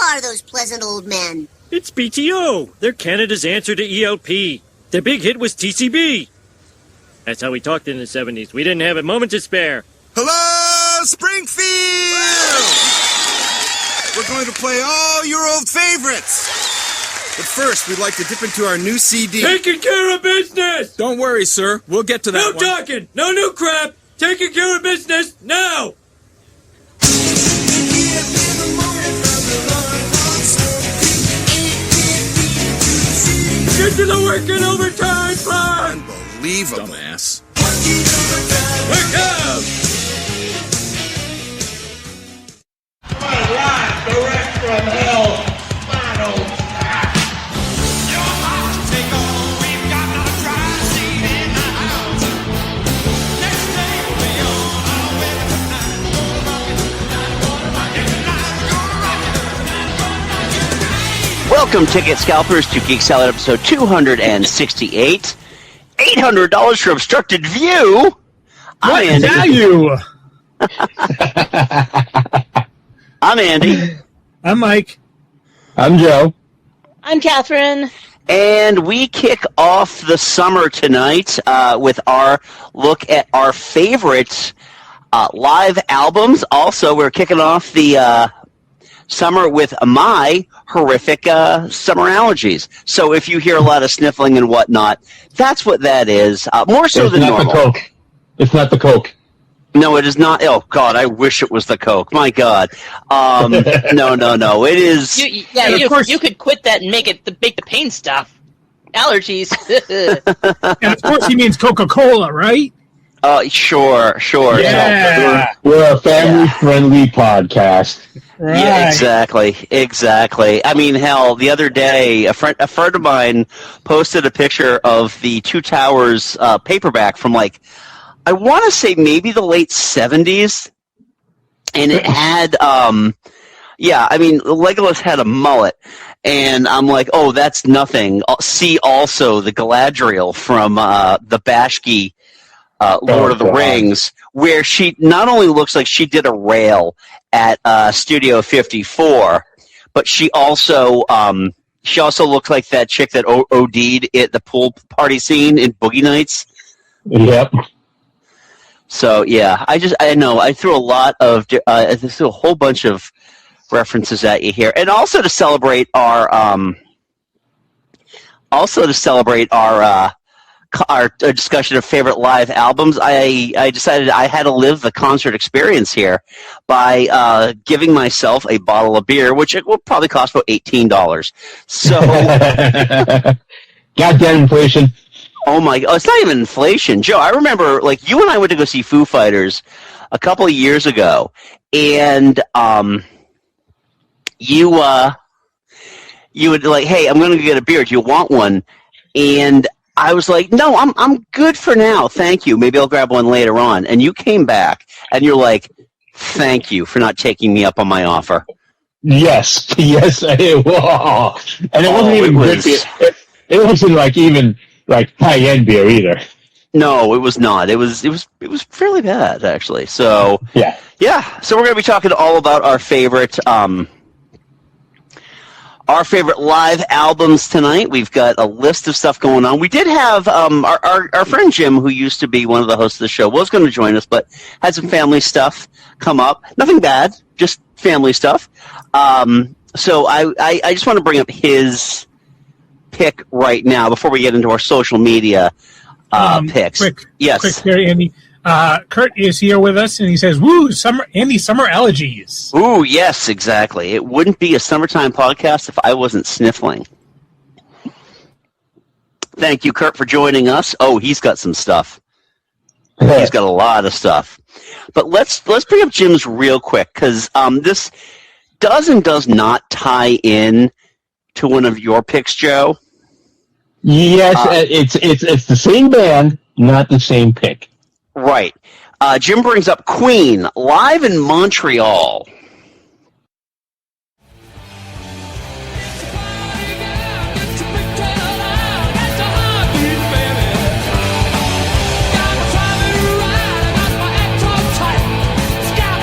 are those pleasant old men? It's BTO. They're Canada's answer to ELP. Their big hit was TCB. That's how we talked in the 70s. We didn't have a moment to spare. Hello, Springfield! We're going to play all your old favorites. But first, we'd like to dip into our new CD. Taking care of business! Don't worry, sir. We'll get to that No one. talking! No new crap! Taking care of business now! Get to the working overtime plan! Unbelievable. Dumbass. Look out! Live direct from hell, final track. You're about to take on, we've got no drive seat in the house. Next day we'll be on our way tonight. Gonna rock it tonight, gonna rock it tonight, gonna rock it tonight, gonna rock it tonight. Welcome, ticket scalpers, to Geek Salad episode 268. $800 for Obstructed View. What I'm Andy. value? I'm Andy. I'm Mike. I'm Joe. I'm Catherine. And we kick off the summer tonight with our look at our favorite live albums. Also, we're kicking off the summer with my horrific summer allergies. So if you hear a lot of sniffling and whatnot, that's what that is. More so than normal. It's not the Coke. It's not the Coke. No, it is not. Oh, God, I wish it was the Coke. My God. No. It is. You could quit that and make the pain stuff. Allergies. And of course he means Coca-Cola, right? Sure. Yeah. We're a family-friendly podcast. Right. Yeah, exactly. I mean, hell, the other day, a friend of mine posted a picture of the Two Towers paperback from, like, I want to say maybe the late 70s, and it had, Legolas had a mullet, and I'm like, oh, that's nothing. See also the Galadriel from the Bashki Lord of the Rings, where she not only looks like she did a rail at Studio 54, but she also looked like that chick that OD'd at the pool party scene in Boogie Nights. Yep. So yeah, I threw a whole bunch of references at you here, and also to celebrate our discussion of favorite live albums, I decided I had to live the concert experience here by giving myself a bottle of beer, which it will probably cost about $18. So, Goddamn inflation. oh my God, it's not even inflation, Joe. I remember, like, you and I went to go see Foo Fighters a couple of years ago, and you would like, hey, I'm going to get a beer. Do you want one? And I was like, no, I'm good for now. Thank you. Maybe I'll grab one later on. And you came back, and you're like, thank you for not taking me up on my offer. Yes, it was. And it wasn't even good beer. It wasn't even high-end beer either. No, it was not. It was fairly bad, actually. So yeah. So we're going to be talking all about our favorite live albums tonight. We've got a list of stuff going on. We did have our friend Jim, who used to be one of the hosts of the show, was going to join us, but had some family stuff come up. Nothing bad, just family stuff. So I just want to bring up his pick right now before we get into our social media picks. Quick Yes. Andy. Kurt is here with us, and he says, "Woo, summer allergies." Ooh, yes, exactly. It wouldn't be a summertime podcast if I wasn't sniffling. Thank you, Kurt, for joining us. Oh, he's got some stuff. He's got a lot of stuff. But let's bring up Jim's real quick, because this does and does not tie in to one of your picks, Joe. Yes, it's the same band, not the same pick. Right. Jim brings up Queen, live in Montreal.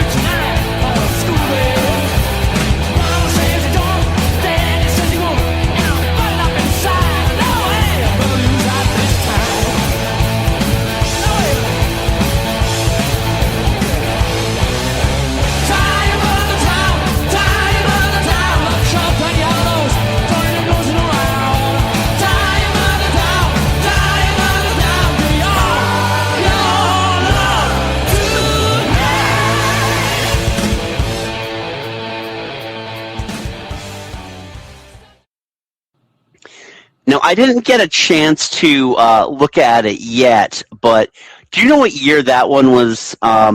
Tonight, school bell. Mama says you don't Now, I didn't get a chance to look at it yet, but do you know what year that one was? I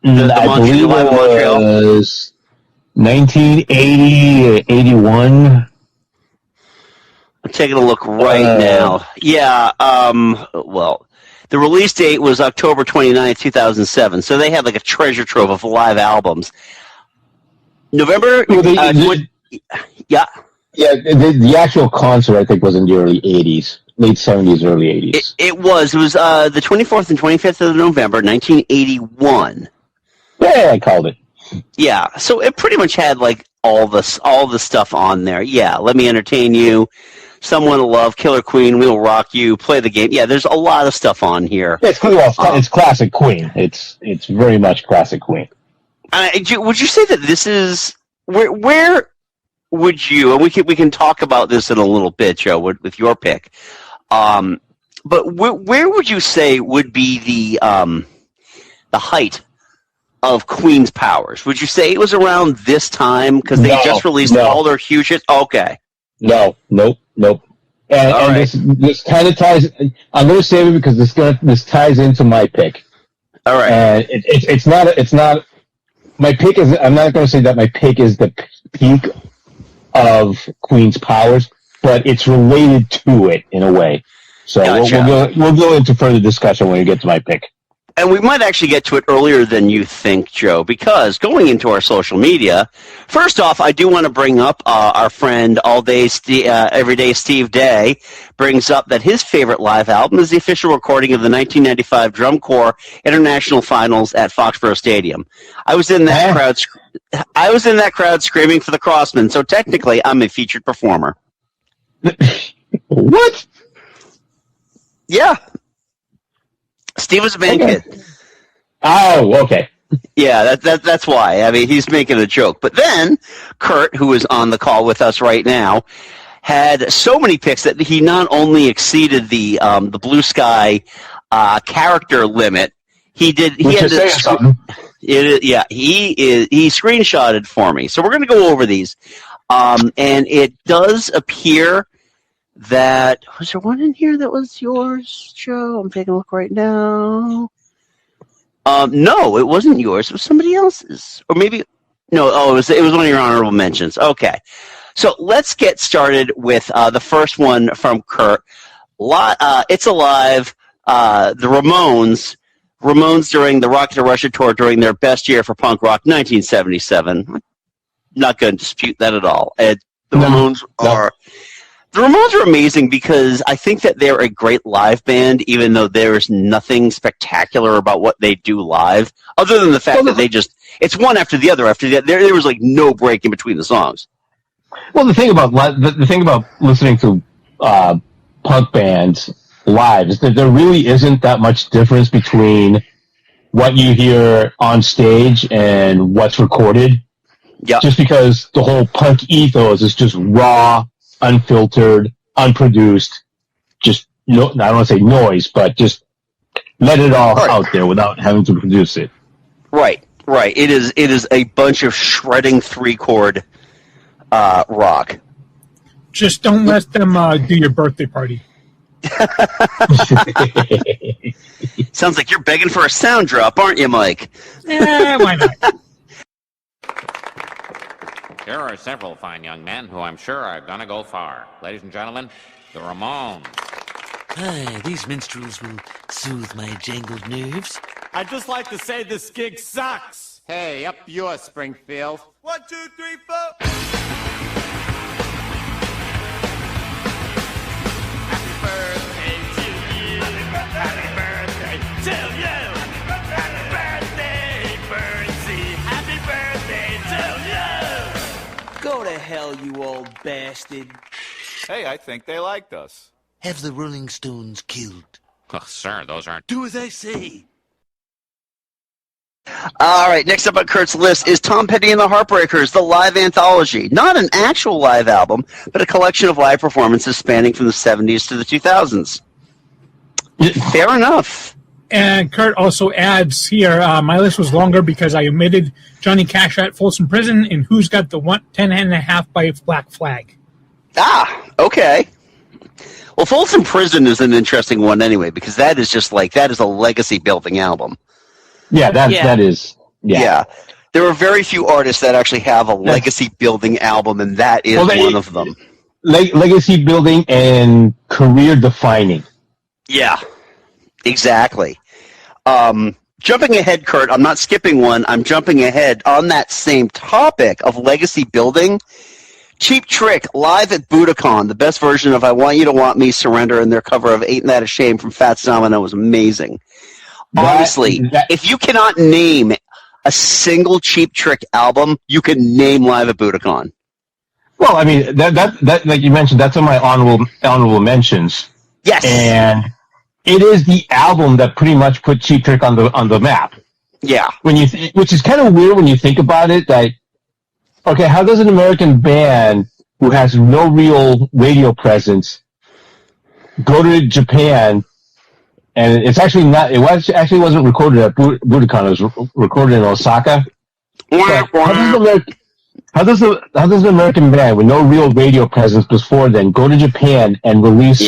believe it was 1980, 81. I'm taking a look right now. Yeah, well, the release date was October 29th, 2007, so they had like a treasure trove of live albums. November... yeah. Yeah, the actual concert, I think, was in the early 80s. Late 70s, early 80s. It was. It was the 24th and 25th of November, 1981. Yeah, I called it. Yeah, so it pretty much had like all the stuff on there. Yeah, Let Me Entertain You, Someone to Love, Killer Queen, We'll Rock You, Play the Game. Yeah, there's a lot of stuff on here. Yeah, it's classic Queen. It's very much classic Queen. Would you say that this is where would you? And we can talk about this in a little bit, Joe, with your pick. But where would you say would be the height of Queen's powers? Would you say it was around this time because they just released all their huge hits? Okay. Nope. And this kind of ties. I'm going to save it because this ties into my pick. All right. And it's not. My pick is. I'm not going to say that my pick is the peak of Queen's powers, but it's related to it in a way. So gotcha. we'll go into further discussion when we get to my pick. And we might actually get to it earlier than you think, Joe, because going into our social media, first off, I do want to bring up our friend Everyday Steve Day brings up that his favorite live album is the official recording of the 1995 Drum Corps International Finals at Foxborough Stadium. I was in that crowd screaming for the Crossmen, so technically I'm a featured performer. What? Yeah. Steve was a band kid. Oh, okay. Yeah, that's why. I mean, he's making a joke. But then Kurt, who is on the call with us right now, had so many picks that he not only exceeded the Blue Sky character limit, he screenshotted for me. So we're going to go over these, and it does appear that was there one in here that was yours, Joe? I'm taking a look right now. No, it wasn't yours. It was somebody else's, or maybe no. Oh, it was one of your honorable mentions. Okay, so let's get started with the first one from Kurt. It's Alive. The Ramones during the Rocket to Russia tour during their best year for punk rock, 1977. I'm not going to dispute that at all. The Ramones are amazing because I think that they're a great live band, even though there's nothing spectacular about what they do live, other than the fact that it's one after the other. After that, there was like no break in between the songs. Well, the thing about listening to punk bands live is that there really isn't that much difference between what you hear on stage and what's recorded. Yeah. Just because the whole punk ethos is just raw, unfiltered, unproduced, just I don't want to say noise, but just let it all out there without having to produce it. Right. It is a bunch of shredding 3-chord rock. Just don't let them do your birthday party. Sounds like you're begging for a sound drop, aren't you, Mike? Why not? There are several fine young men who I'm sure are gonna go far. Ladies and gentlemen, the Ramones. Hi, these minstrels will soothe my jangled nerves. I'd just like to say this gig sucks. Hey, up yours, Springfield. 1, 2, 3, 4. Happy birthday to you. Happy birthday to you. Happy birthday, Birdsey. Happy birthday to you. Go to hell, you old bastard. Hey, I think they liked us. Have the Rolling Stones killed. Oh, sir, those aren't... Do as I say. All right, next up on Kurt's list is Tom Petty and the Heartbreakers, the live anthology. Not an actual live album, but a collection of live performances spanning from the 70s to the 2000s. Fair enough. And Kurt also adds here, my list was longer because I omitted Johnny Cash at Folsom Prison and Who's Got the 10.5 by Black Flag. Ah, okay. Well, Folsom Prison is an interesting one anyway, because that is just like, that is a legacy building album. Yeah, that is. Yeah. There are very few artists that actually have a legacy building album, and that is one of them. Legacy building and career defining. Yeah, exactly. Jumping ahead, Kurt, I'm not skipping one. I'm jumping ahead on that same topic of legacy building. Cheap Trick, live at Budokan, the best version of I Want You to Want Me, Surrender, and their cover of Ain't That a Shame from Fats Domino was amazing. Honestly, if you cannot name a single Cheap Trick album, you can name Live at Budokan. Well, I mean, that like you mentioned, that's on my honorable mentions. Yes. And it is the album that pretty much put Cheap Trick on the map. Yeah. Which is kind of weird when you think about it, that okay, how does an American band who has no real radio presence go to Japan? And it's actually not. Actually wasn't recorded at Budokan. It was recorded in Osaka. How does an American band with no real radio presence before then go to Japan and release?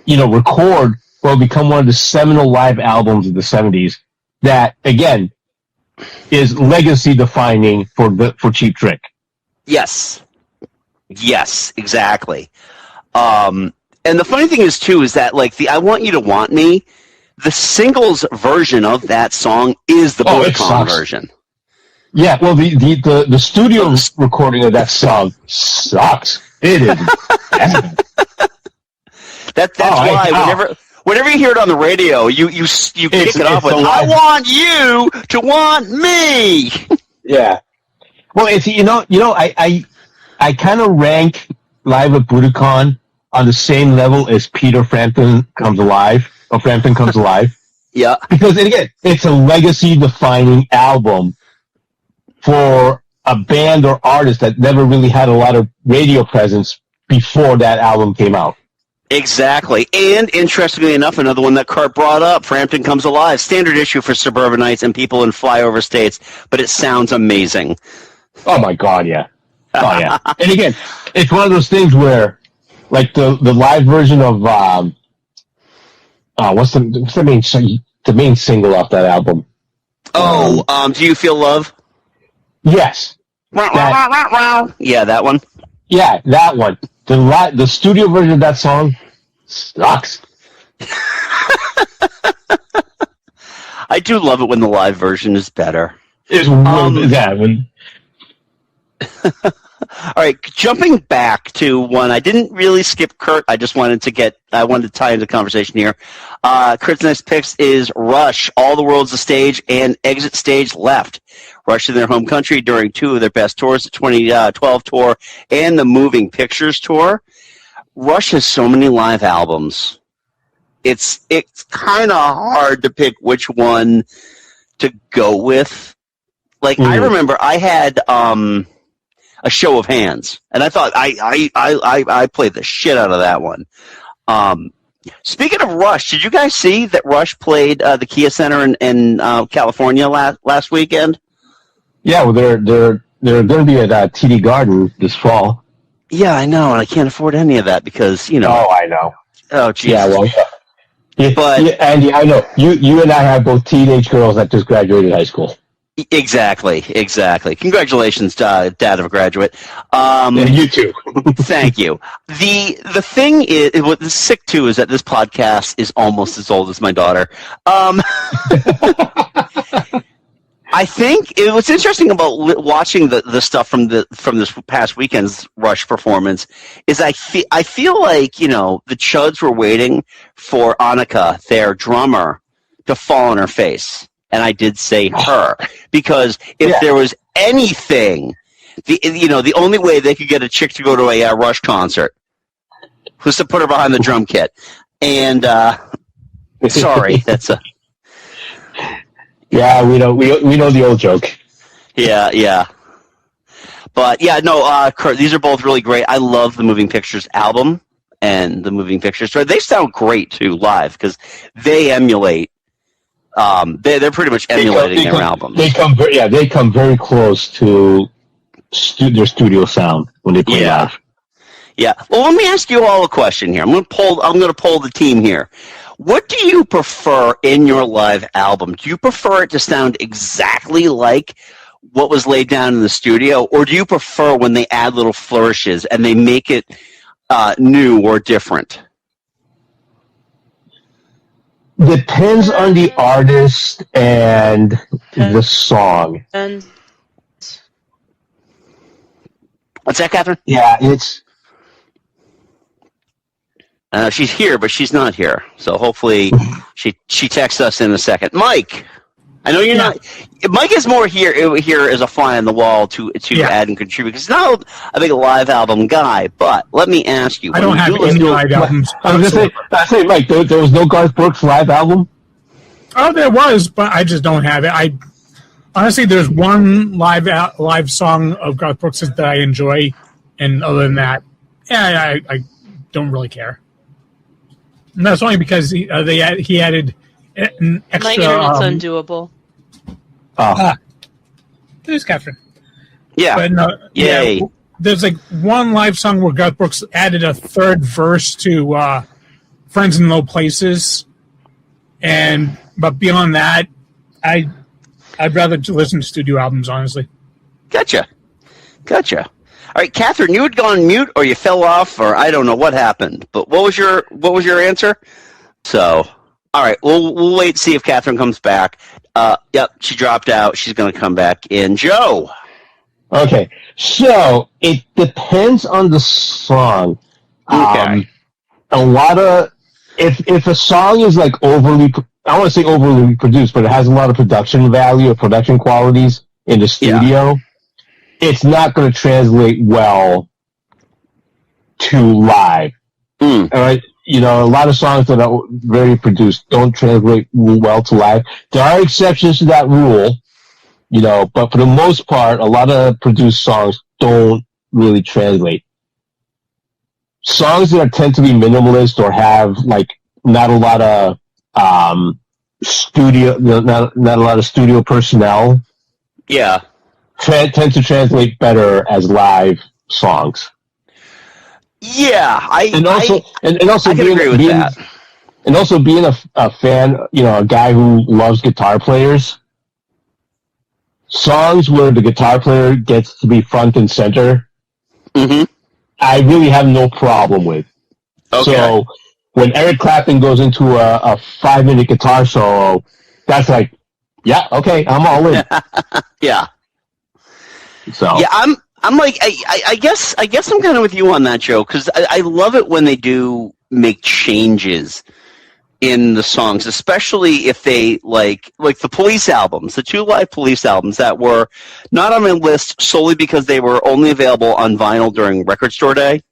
Record what will become one of the seminal live albums of the '70s. That again is legacy defining for Cheap Trick. Yes, exactly. And the funny thing is too is that like the I Want You to Want Me, the singles version of that song is the Budokan version. Yeah, well the studio recording of that song sucks. It is. That's why whenever you hear it on the radio, you kick it off with I want you to want me. Yeah. Well, it's I kind of rank Live at Budokan on the same level as Peter Frampton Comes Alive, or Frampton Comes Alive. Yeah. Because, and again, it's a legacy-defining album for a band or artist that never really had a lot of radio presence before that album came out. Exactly. And, interestingly enough, another one that Cart brought up, Frampton Comes Alive, standard issue for suburbanites and people in flyover states, but it sounds amazing. Oh, my God, yeah. Oh, yeah. And again, it's one of those things where like the live version of what's the main single off that album? Do You Feel Love? Yes. Yeah, that one. Yeah, that one. The studio version of that song sucks. I do love it when the live version is better. It's when. All right, jumping back to one, I didn't really skip Kurt. I just wanted to tie into the conversation here. Kurt's next picks is Rush, All the World's a Stage, and Exit Stage Left. Rush in their home country during two of their best tours, the 2012 tour and the Moving Pictures tour. Rush has so many live albums. It's kind of hard to pick which one to go with. Like, I remember I had a Show of Hands, and I thought I played the shit out of that one. Speaking of Rush, did you guys see that Rush played the Kia Center in California last weekend? Yeah, well, they're going to be at TD Garden this fall. Yeah, I know, and I can't afford any of that because Oh, I know. Oh, Jesus. Yeah, well, Andy, I know you and I have both teenage girls that just graduated high school. Exactly. Congratulations, dad of a graduate. You too. Thank you. The thing is, what's sick too is that this podcast is almost as old as my daughter. I think what's interesting about watching the stuff from this past weekend's Rush performance is I feel like the Chuds were waiting for Annika, their drummer, to fall on her face. And I did say her because if there was anything, the only way they could get a chick to go to a Rush concert was to put her behind the drum kit. And sorry, that's a we know the old joke. Yeah. But yeah, no, Kurt, these are both really great. I love the Moving Pictures album and the Moving Pictures tour. They sound great too live because they emulate. They're pretty much emulating their albums. They come very close to their studio sound when they play live. Yeah. Well, let me ask you all a question here. I'm going to poll the team here. What do you prefer in your live album? Do you prefer it to sound exactly like what was laid down in the studio, or do you prefer when they add little flourishes and they make it new or different? Depends on the artist and the song. And What's that, Catherine? Yeah, it's she's here, but she's not here. So hopefully she texts us in a second. Mike, I know you're not. Mike is more here as a fly on the wall to add and contribute. Because he's not a big live album guy. But let me ask you. I don't have any live albums. I was going to say, Mike, there was no Garth Brooks live album? Oh, there was, but I just don't have it. Honestly, there's one live song of Garth Brooks that I enjoy, and other than that, I don't really care. And that's only because he added an extra. my internet's undoable. There's Catherine. Yeah. But no, Yay. yeah, there's like one live song where Garth Brooks added a third verse to "Friends in Low Places," but beyond that, I'd rather listen to studio albums, honestly. Gotcha. All right, Catherine, you had gone mute, or you fell off, or I don't know what happened. But what was your answer? So, all right, we'll wait and see if Catherine comes back. Yep, she dropped out. She's going to come back in. Joe. Okay, so it depends on the song. Okay. A lot of if a song is like overly, I want to say overly produced, but it has a lot of production value or production qualities in the studio, it's not going to translate well to live. All right, a lot of songs that are very produced don't translate well to live. There are exceptions to that rule, but for the most part, a lot of produced songs don't really translate. Songs that tend to be minimalist or have like not a lot of studio, not a lot of studio personnel. Yeah. Tend to translate better as live songs. Yeah, I can agree with that. And also being a fan, a guy who loves guitar players, songs where the guitar player gets to be front and center, I really have no problem with. Okay. So when Eric Clapton goes into a 5-minute guitar solo, that's like, yeah, okay, I'm all in. Yeah. So yeah, I'm like I guess I'm kind of with you on that, Joe, because I love it when they do make changes in the songs, especially if they like the Police albums, the 2 live Police albums that were not on my list solely because they were only available on vinyl during Record Store Day.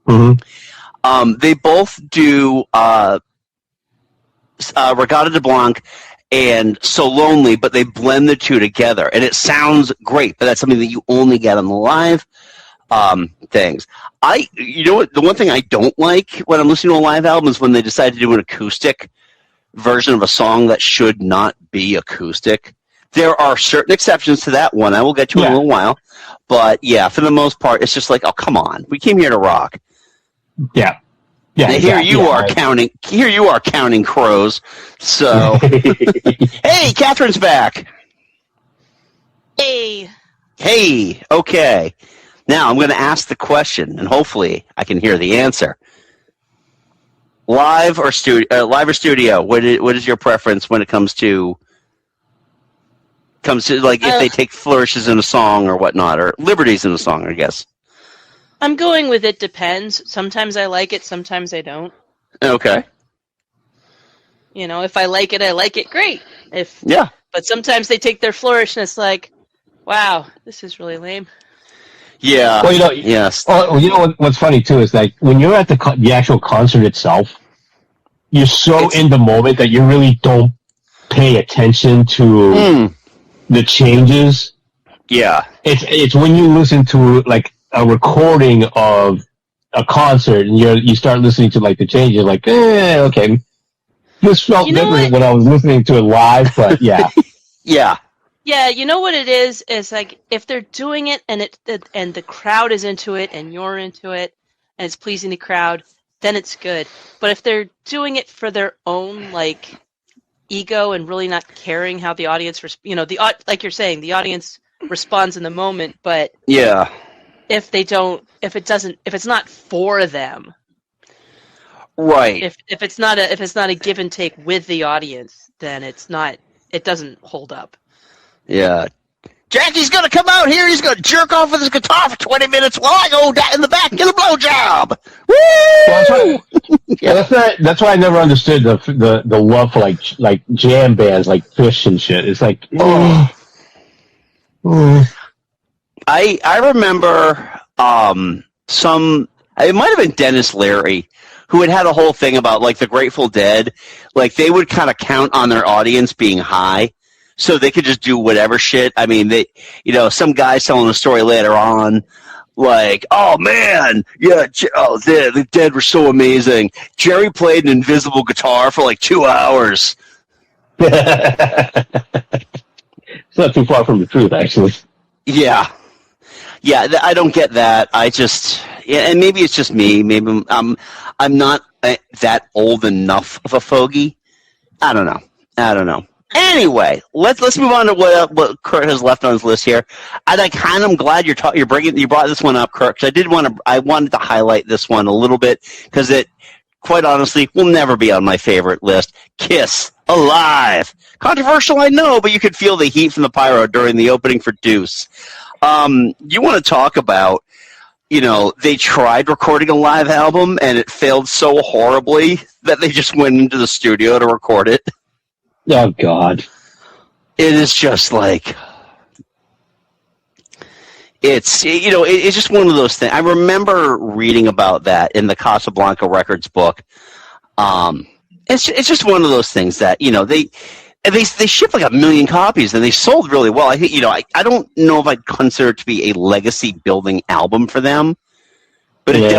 They both do Regatta de Blanc and So Lonely, but they blend the two together, and it sounds great. But that's something that you only get on the live things. The one thing I don't like when I'm listening to a live album is when they decide to do an acoustic version of a song that should not be acoustic. There are certain exceptions to that one. I will get to in a little while, but yeah, for the most part, it's just like, oh, come on, we came here to rock. Yeah. Yeah, here you are counting crows. So, hey, Catherine's back. Hey. Okay. Now I'm going to ask the question, and hopefully I can hear the answer. Live or studio? What is your preference when it comes to like if they take flourishes in a song or whatnot, or liberties in a song, I guess? I'm going with it depends. Sometimes I like it, sometimes I don't. Okay. If I like it, great. But sometimes they take their flourish and it's like, wow, this is really lame. Yeah. Well, yes. Oh, what's funny too is like when you're at the actual concert itself, you're so in the moment that you really don't pay attention to the changes. Yeah. It's when you listen to like a recording of a concert and you start listening to like the changes, like, okay, this felt different when I was listening to it live, but yeah. Yeah. Yeah, you know what it is like if they're doing it and the crowd is into it and you're into it, and it's pleasing the crowd, then it's good. But if they're doing it for their own like ego and really not caring how the audience, like you're saying, the audience responds in the moment, but yeah, if it's not for them, right? If it's not a give and take with the audience, then it doesn't hold up. Yeah. Jackie's gonna come out here. He's gonna jerk off with his guitar for 20 minutes while I go in the back and get a blowjob. Woo! Well, that's why I never understood the love for like jam bands like Fish and shit. It's like, I remember it might have been Dennis Leary who had a whole thing about like the Grateful Dead, like they would kind of count on their audience being high. So they could just do whatever shit. I mean, some guy's telling a story later on, like, oh man, yeah, the Dead were so amazing. Jerry played an invisible guitar for like 2 hours. It's not too far from the truth, actually. Yeah, I don't get that. And maybe it's just me. Maybe I'm not that old enough of a fogey. I don't know. Anyway, let's move on to what Kurt has left on his list here. I'm glad you brought this one up, Kurt, because I wanted to highlight this one a little bit because it, quite honestly, will never be on my favorite list. Kiss Alive. Controversial, I know, but you could feel the heat from the pyro during the opening for Deuce. You want to talk about, they tried recording a live album and it failed so horribly that they just went into the studio to record it. Oh, God. It is just like, it's just one of those things. I remember reading about that in the Casablanca Records book. It's just one of those things that, they shipped like 1 million copies and they sold really well. I think, I don't know if I'd consider it to be a legacy building album for them, but it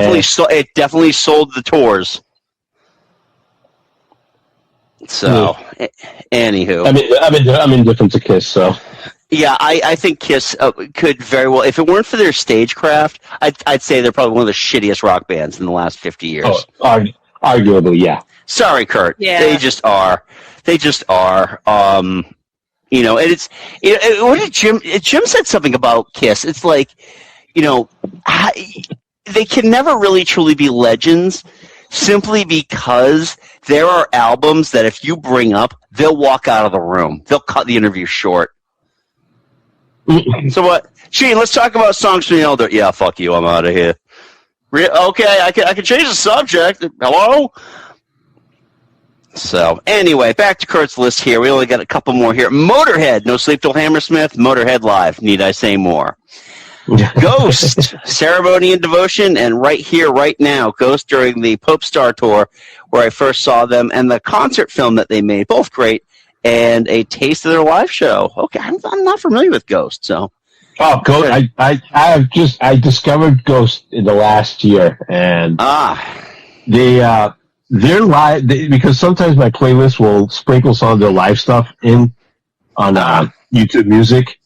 definitely sold the tours. So, anywho, I'm indifferent to Kiss. So, yeah, I think Kiss could very well, if it weren't for their stagecraft, I'd say they're probably one of the shittiest rock bands in the last 50 years. Oh, arguably, yeah. Sorry, Kurt. Yeah. They just are. And it's what did Jim said something about Kiss. It's like, they can never really truly be legends. Simply because there are albums that if you bring up, they'll walk out of the room. They'll cut the interview short. So what? Shane, let's talk about songs from the Elder. Yeah, fuck you. I'm out of here. Okay, I can change the subject. Hello? So, anyway, back to Kurt's list here. We only got a couple more here. Motorhead, No Sleep Till Hammersmith. Motorhead Live. Need I say more? Ghost, Ceremony and Devotion, and Right Here, Right Now. Ghost during the Pope Star Tour, where I first saw them, and the concert film that they made, both great, and a taste of their live show. Okay, I'm not familiar with Ghost, so. Oh, Ghost! I discovered Ghost in the last year, and they're live because sometimes my playlist will sprinkle some of their live stuff in on YouTube Music.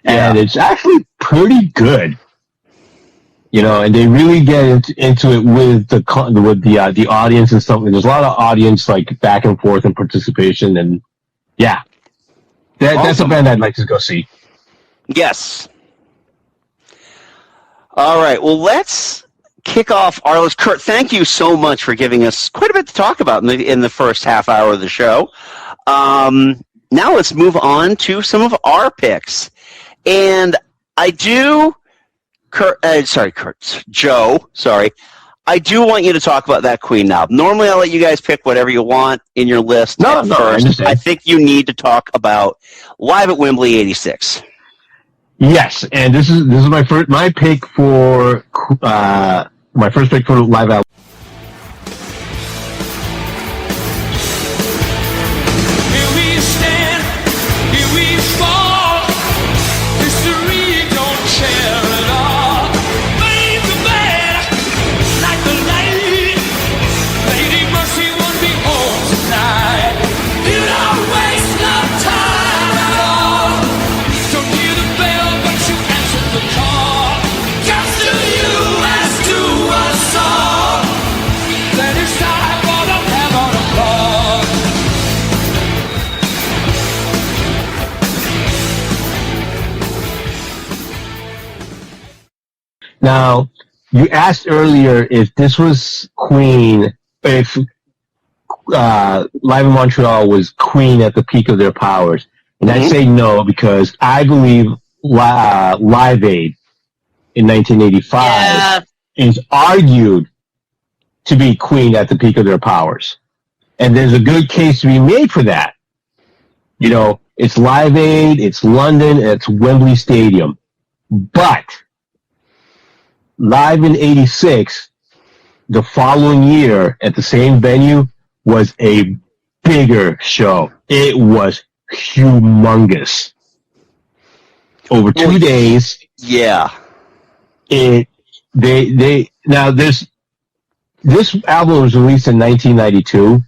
And it's actually pretty good, and they really get into it with the audience and stuff. And there's a lot of audience like back and forth and participation, and that's a band I'd like to go see. Yes. All right. Well, let's kick off our list. Kurt, thank you so much for giving us quite a bit to talk about in the first half hour of the show. Now let's move on to some of our picks. And I do, Joe, I do want you to talk about that Queen album. Normally I'll let you guys pick whatever you want in your list first. I think you need to talk about Live at Wembley 86. Yes, and this is my first pick for Live album. Just to you as to a song. Now, you asked earlier if this was Queen, if Live in Montreal was Queen at the peak of their powers. And I say no because I believe Live Aid in 1985 is argued to be Queen at the peak of their powers. And there's a good case to be made for that. You know, it's Live Aid, it's London, it's Wembley Stadium. But Live in 86, the following year at the same venue, was a bigger show. It was humongous. Over 2 days. Yeah. Now this album was released in 1992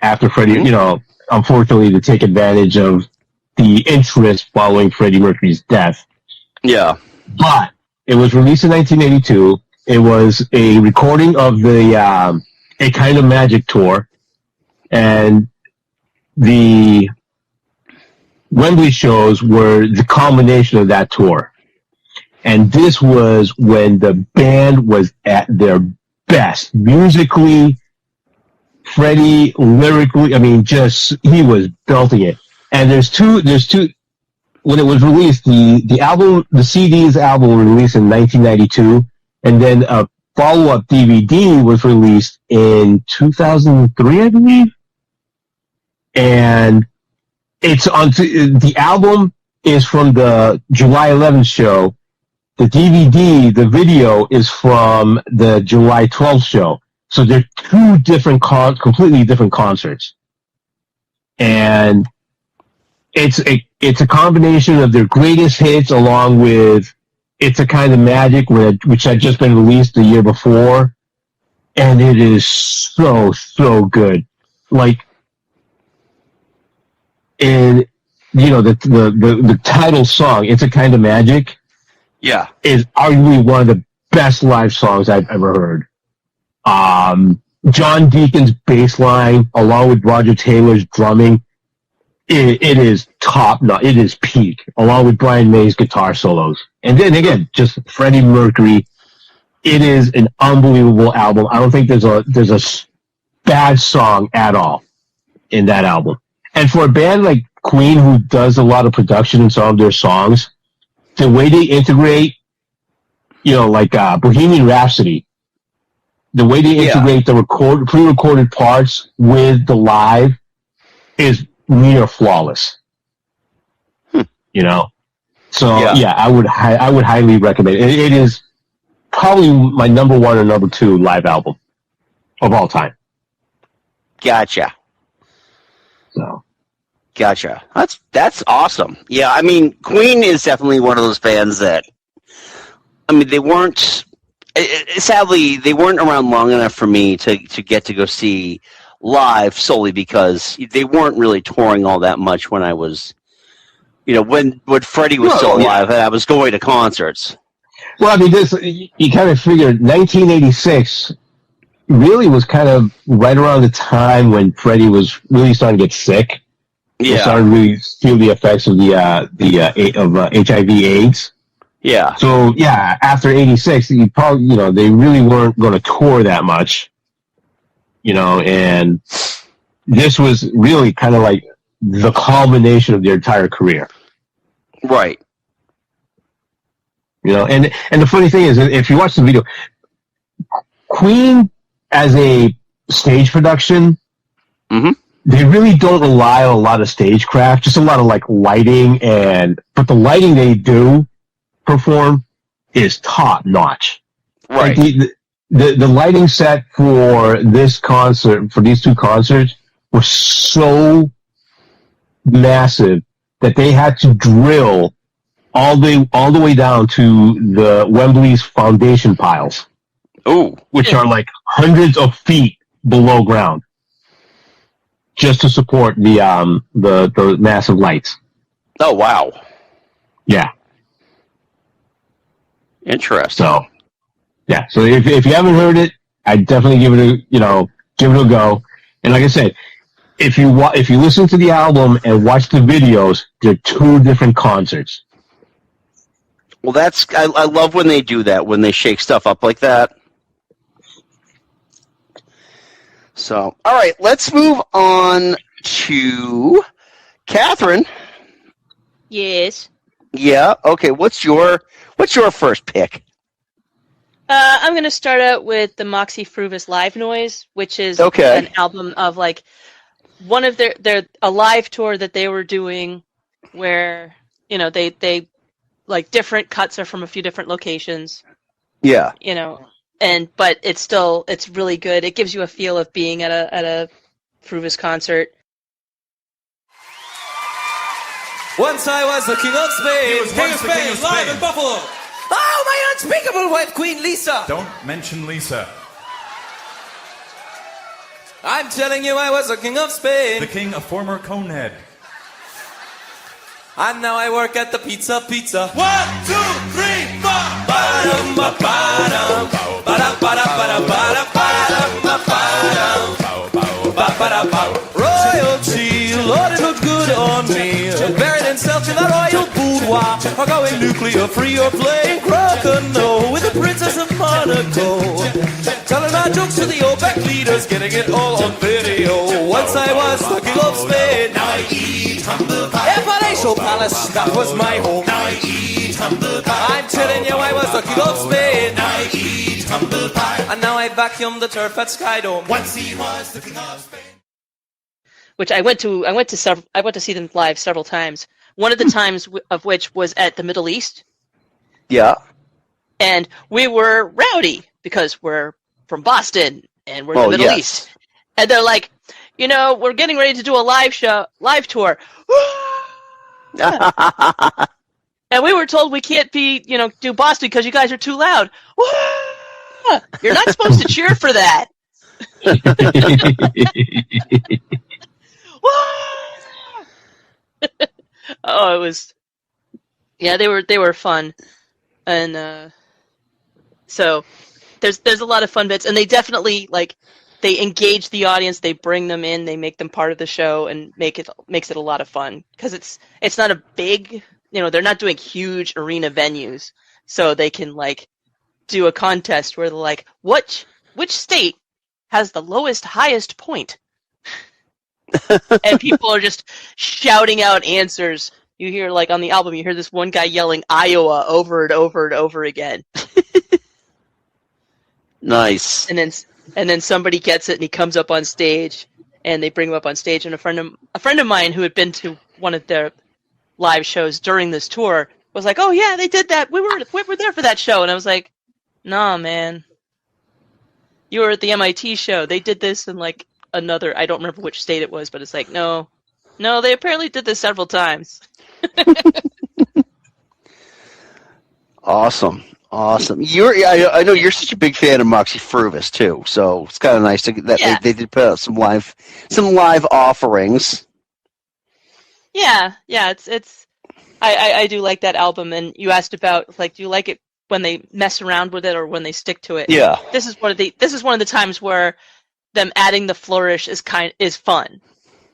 after Freddie, you know, unfortunately to take advantage of the interest following Freddie Mercury's death. Yeah. But it was released in 1982. It was a recording of the A Kind of Magic tour, and the Wembley shows were the culmination of that tour. And this was when the band was at their best. Musically, Freddie, lyrically, I mean, he was belting it. And there's two, when it was released, the CD's album was released in 1992, and then a follow-up DVD was released in 2003, I believe. And it's on, the album is from the July 11th show. The DVD, the video, is from the July 12th show. So they're two different, completely different concerts. And it's a combination of their greatest hits along with It's a Kind of Magic, which had just been released the year before. And it is so, so good. Like, and, you know, the title song, It's a Kind of Magic, is arguably one of the best live songs I've ever heard. John Deacon's bass line, along with Roger Taylor's drumming, it is top notch. It is peak, along with Brian May's guitar solos. And then again, just Freddie Mercury. It is an unbelievable album. I don't think there's a bad song at all in that album. And for a band like Queen, who does a lot of production in some of their songs, the way they integrate, you know, like Bohemian Rhapsody, the way they integrate the pre-recorded parts with the live is near flawless. You know, so I would highly recommend it. It is probably my number 1 or number 2 live album of all time. Gotcha. So. Gotcha. That's awesome. Yeah, I mean, Queen is definitely one of those bands that, I mean, they weren't, sadly, they weren't around long enough for me to get to go see live solely because they weren't really touring all that much when I was, you know, when Freddie was still alive and I was going to concerts. Well, I mean, you kind of figured 1986 really was kind of right around the time when Freddie was really starting to get sick. Yeah, started to really feel the effects of HIV/AIDS. Yeah. So yeah, after '86, you probably, you know, they really weren't going to tour that much. You know, and this was really kind of like the culmination of their entire career. Right. You know, and the funny thing is, if you watch the video, Queen as a stage production. Mm-hmm. They really don't rely on a lot of stagecraft, just a lot of like lighting, but the lighting they do perform is top notch. Right. Like the lighting set for this concert, for these two concerts, were so massive that they had to drill all the way down to the Wembley's foundation piles. Oh, which are like hundreds of feet below ground, just to support the massive lights. Oh wow! Yeah. Interesting. So, yeah. So if you haven't heard it, I'd definitely give it a go. And like I said, if you listen to the album and watch the videos, they're two different concerts. Well, I love when they do that, when they shake stuff up like that. So, all right, let's move on to Catherine. Yes. Yeah. Okay. What's your first pick? I'm going to start out with the Moxie Fruvis Live Noise, which is an album of like one of their a live tour that they were doing, where they like different cuts are from a few different locations. Yeah. But it's really good. It gives you a feel of being at a Fruvis concert. Once I was the king of Spain. King of Spain, live in Buffalo. Oh, my unspeakable wife, Queen Lisa. Don't mention Lisa. I'm telling you, I was the king of Spain. The king of former Conehead. And now I work at the Pizza. 1, 2, 3, 4. Ba-dum, ba-ba-dum. Ba-da-ba-da-ba-da-ba-da, ba-dum, ba-ba-dum. Ba-ba-da-ba. Royalty, Lord, it looked good on me. Buried in self in the royal boudoir. Or going nuclear free or playing crocono with the Princess of Monaco. Telling my jokes to the old back leaders, getting it all on video. Once I was the king of Spain. Now I eat humble pie. A palatial palace, that was my home. Now I eat humble pie. I'm telling you, I was the king of Spain. Now I eat humble pie. And now I vacuum the turf at Skydome. Once he was the king of Spain. Which I went to see them live several times. One of the times of which was at the Middle East. Yeah. And we were rowdy because we're from Boston and we're in the Middle East. And they're like, we're getting ready to do a live tour. And we were told we can't do Boston because you guys are too loud. You're not supposed to cheer for that. Oh, it was, they were fun, and so there's a lot of fun bits, and they definitely they engage the audience, they bring them in, they make them part of the show, and makes it a lot of fun because it's not a big, they're not doing huge arena venues, so they can do a contest where they're like, which state has the highest point? And people are just shouting out answers. You hear on the album, you hear this one guy yelling Iowa over and over and over again. Nice. And then somebody gets it and he comes up on stage and they bring him up on stage. And a friend of mine who had been to one of their live shows during this tour was like, "Oh yeah, they did that. We were there for that show." And I was like, "Nah, man. You were at the MIT show. They did this in another, I don't remember which state it was, but it's no, they apparently did this several times." Awesome. I know you're such a big fan of Moxie Fruvis too, so it's kind of nice that they did put out some live offerings. Yeah, it's I do like that album, and you asked about do you like it when they mess around with it or when they stick to it? Yeah. This is one of the times where them adding the flourish is fun.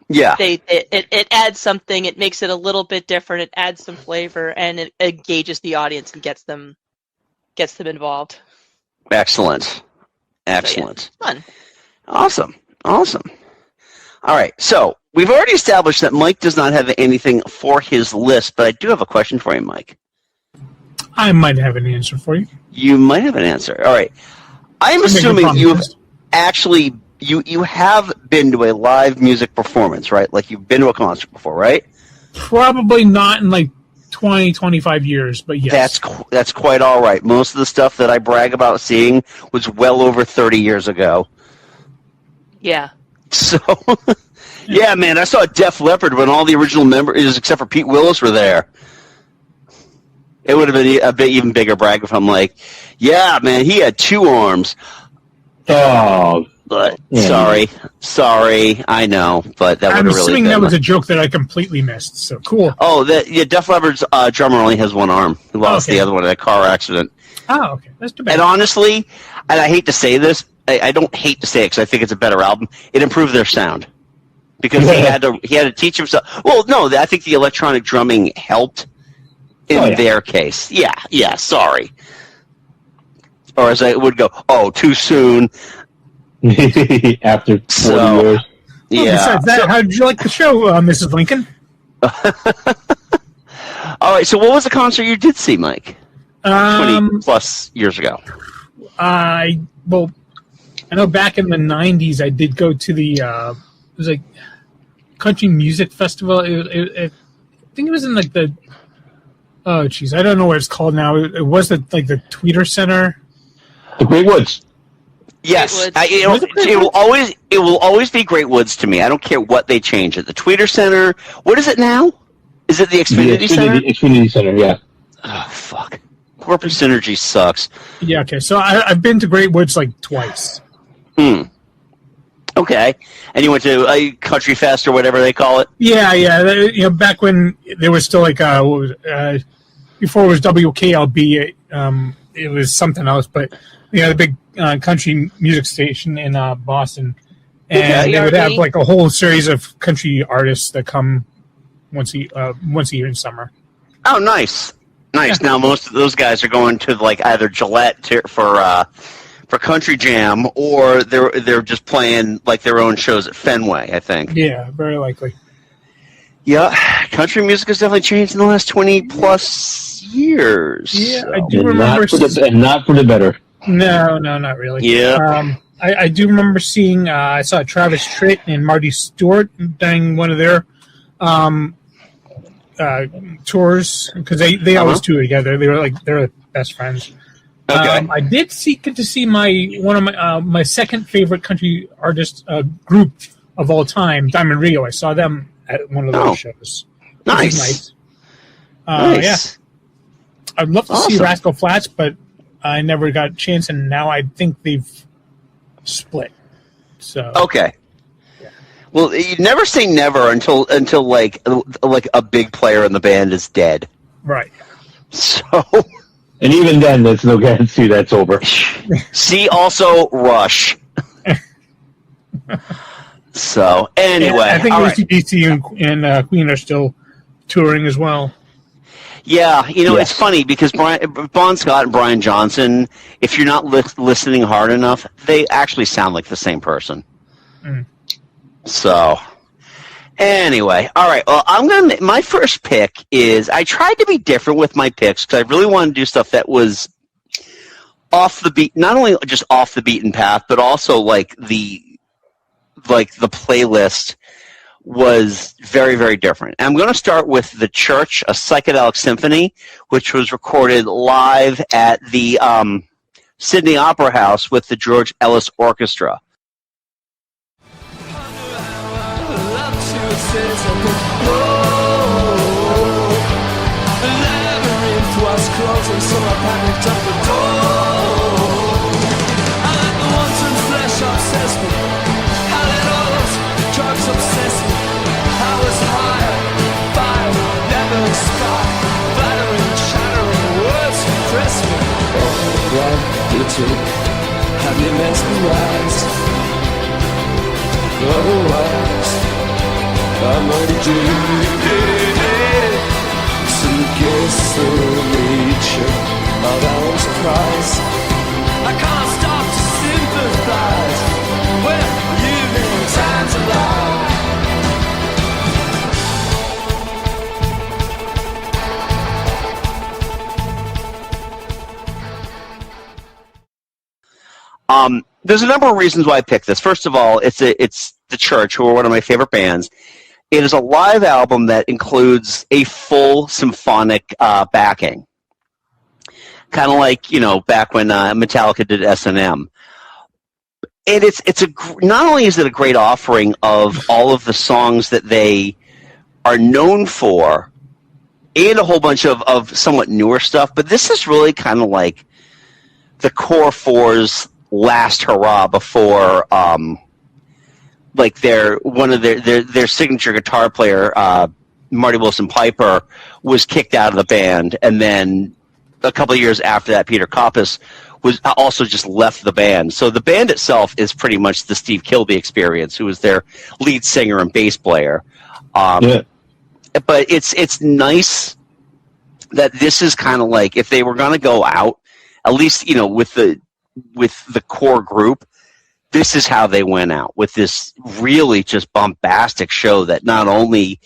Yeah. It adds something, it makes it a little bit different, it adds some flavor, and it engages the audience and gets them involved. Excellent. So, fun. Awesome. All right, so we've already established that Mike does not have anything for his list, but I do have a question for you, Mike. I might have an answer for you. You might have an answer. All right. I'm assuming you've actually you have been to a live music performance, right? You've been to a concert before, right? Probably not in 20, 25 years, but yes. That's quite all right. Most of the stuff that I brag about seeing was well over 30 years ago. Yeah. So, yeah, man, I saw Def Leppard when all the original members, except for Pete Willis, were there. It would have been a bit even bigger brag if I'm yeah, man, he had 2 arms. Oh. But sorry, I know, but that would have really. I'm assuming that was a joke that I completely missed. So cool. Oh, Def Leppard's drummer only has 1 arm. He lost the other one in a car accident. Oh, okay, that's too bad. And honestly, and I hate to say this, I don't hate to say it because I think it's a better album. It improved their sound because he had to teach himself. Well, no, I think the electronic drumming helped in their case. Yeah, sorry. Or as I would go, too soon. After 40 years. Well, besides that, how did you like the show, Mrs. Lincoln? All right, so what was the concert you did see, Mike? 20 plus years ago. I know back in the 90s I did go to the it was like country music festival. I think it was in like the I don't know what it's called now. It was the Tweeter Center. The Great Woods. Yes, it will always be Great Woods to me. I don't care what they change it. The Tweeter Center. What is it now? Is it the Xfinity Center? Xfinity Center, yeah. Oh fuck! Corporate Synergy sucks. Yeah. Okay. So I've been to Great Woods like twice. Okay, and you went to a Country Fest or whatever they call it. Yeah. Back when there was still like before it was WKLB, it was something else. But the big country music station in Boston, and they would have like a whole series of country artists that come once a year in summer. Oh, nice. Now most of those guys are going to like either Gillette for Country Jam, or they're just playing like their own shows at Fenway, I think. Yeah, very likely. Yeah, country music has definitely changed in the last 20 plus years. Yeah, I do remember. Not for the better. No, not really. Yeah. I do remember seeing. I saw Travis Tritt and Marty Stewart during one of their tours, because they always tour together. They're best friends. Okay. I did get to see one of my second favorite country artist group of all time, Diamond Rio. I saw them at one of those shows. Nice. Nice. Yeah. I'd love to see Rascal Flatts, but I never got a chance, and now I think they've split. So okay. Yeah. Well, you never say never until like a big player in the band is dead. Right. So. And even then, there's no guarantee that's over. See also Rush. So anyway, I think AC/DC and Queen are still touring as well. Yeah, It's funny because Bon Scott and Brian Johnson, if you're not listening hard enough, they actually sound like the same person. So anyway, all right. Well, my first pick is, I tried to be different with my picks because I really wanted to do stuff that was off the beat, not only just off the beaten path, but also like the playlist was very, very different. And I'm going to start with The Church, a psychedelic symphony, which was recorded live at the Sydney Opera House with the George Ellis Orchestra. Have you mesmerized? Otherwise, I'm addicted to guess the nature of our surprise. I can't stop to sympathize when you've been time to lie. There's a number of reasons why I picked this. First of all, it's The Church, who are one of my favorite bands. It is a live album that includes a full symphonic backing, kind of like back when Metallica did S&M. And not only is it a great offering of all of the songs that they are known for, and a whole bunch of somewhat newer stuff, but this is really kind of like the Core Four's last hurrah before like their signature guitar player, Marty Wilson Piper, was kicked out of the band, and then a couple of years after that, Peter Koppes was also just left the band. So the band itself is pretty much the Steve Kilbey Experience, who was their lead singer and bass player. But it's nice that this is kind of like if they were going to go out, at least with the core group, this is how they went out, with this really just bombastic show that not only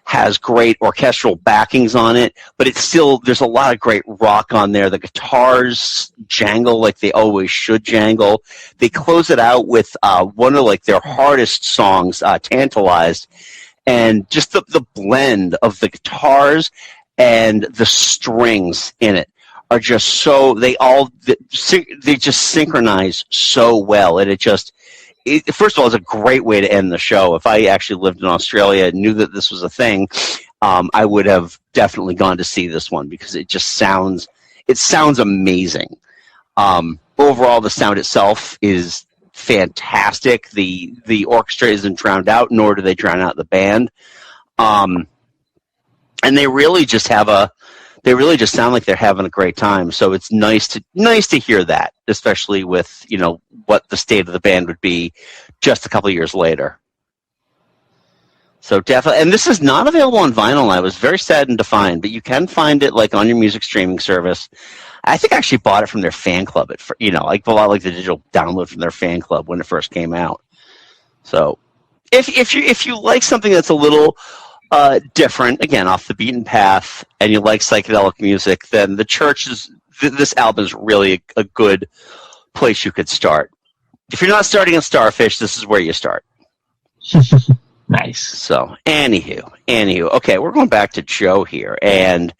has great orchestral backings on it, but it's still, there's a lot of great rock on there. The guitars jangle like they always should jangle. They close it out with one of like their hardest songs, Tantalized, and just the blend of the guitars and the strings in it are just so, they just synchronize so well, and first of all, it's a great way to end the show. If I actually lived in Australia and knew that this was a thing, I would have definitely gone to see this one, because it sounds amazing. Overall, the sound itself is fantastic. The orchestra isn't drowned out, nor do they drown out the band. And they really just sound like they're having a great time. So it's nice to hear that, especially with, what the state of the band would be just a couple of years later. So definitely, and this is not available on vinyl. I was very saddened to find, but you can find it like on your music streaming service. I think I actually bought it from their fan club I bought like the digital download from their fan club when it first came out. So if you like something that's a little different, again, off the beaten path, and you like psychedelic music, then this album is really a good place you could start. If you're not starting in Starfish, this is where you start. Nice. So, anywho, okay, we're going back to Joe here, and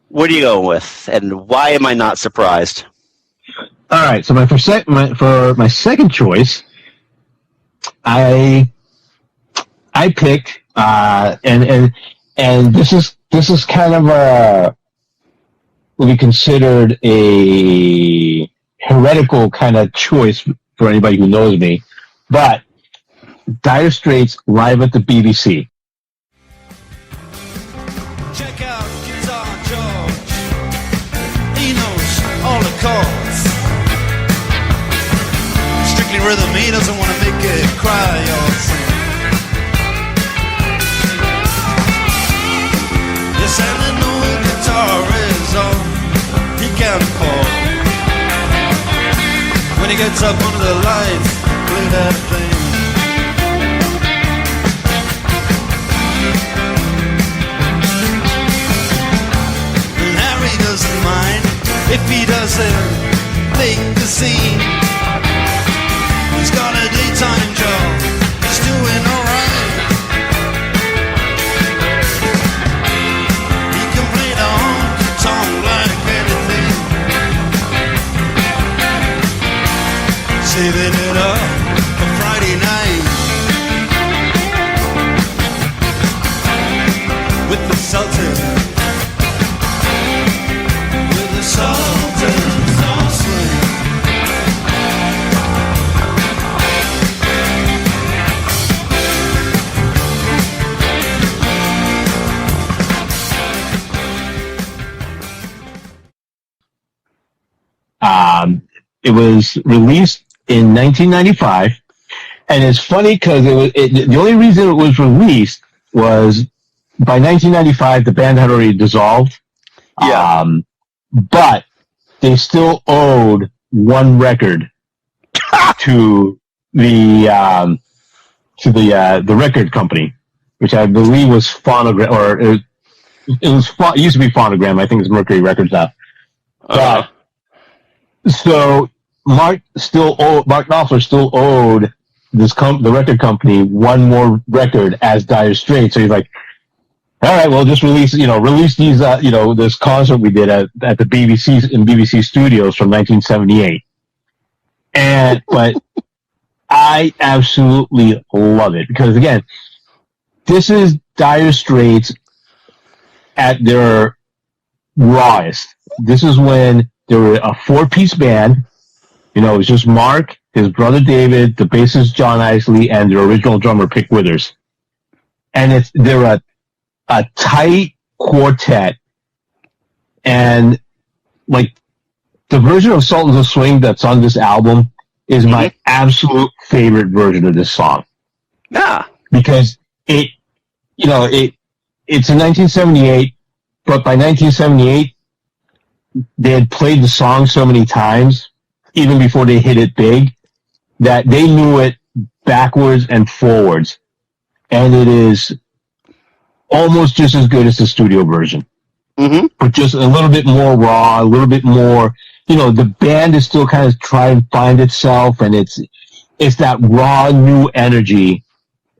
what are you going with, and why am I not surprised? All right, so for my second choice, I picked and this is kind of will be considered a heretical kind of choice for anybody who knows me, but Dire Straits live at the BBC. Check out Guitar George. He knows all the chords. Strictly rhythm, he doesn't want to make it cry or sing. Yes, and the new guitar is all he can afford. When he gets up under the lights, play that thing. And Harry doesn't mind if he doesn't make the scene. He's got a daytime job, he's doing alright. He can play the honky-tonk like anything, saving it up for Friday night with the Sultan, with the Sultan's on swing. It was released in 1995, and it's funny because the only reason it was released was by 1995 the band had already dissolved. Yeah. But they still owed one record to the record company, which I believe was Phonogram, or it used to be Phonogram. I think it's Mercury Records now. But so Mark Knopfler still owed the record company one more record as Dire Straits. So he's like, all right, well, just release these, this concert we did at the BBC Studios from 1978. But I absolutely love it because, again, this is Dire Straits at their rawest. This is when they were a 4-piece band. It was just Mark, his brother David, the bassist John Isley, and their original drummer Pick Withers. And they're a tight quartet, and like the version of Sultans of Swing that's on this album is my absolute favorite version of this song. Yeah, because it's in 1978. But by 1978, they had played the song so many times, even before they hit it big, that they knew it backwards and forwards. And it is almost just as good as the studio version. Mm-hmm. But just a little bit more raw, a little bit more, the band is still kind of trying to find itself, and it's that raw new energy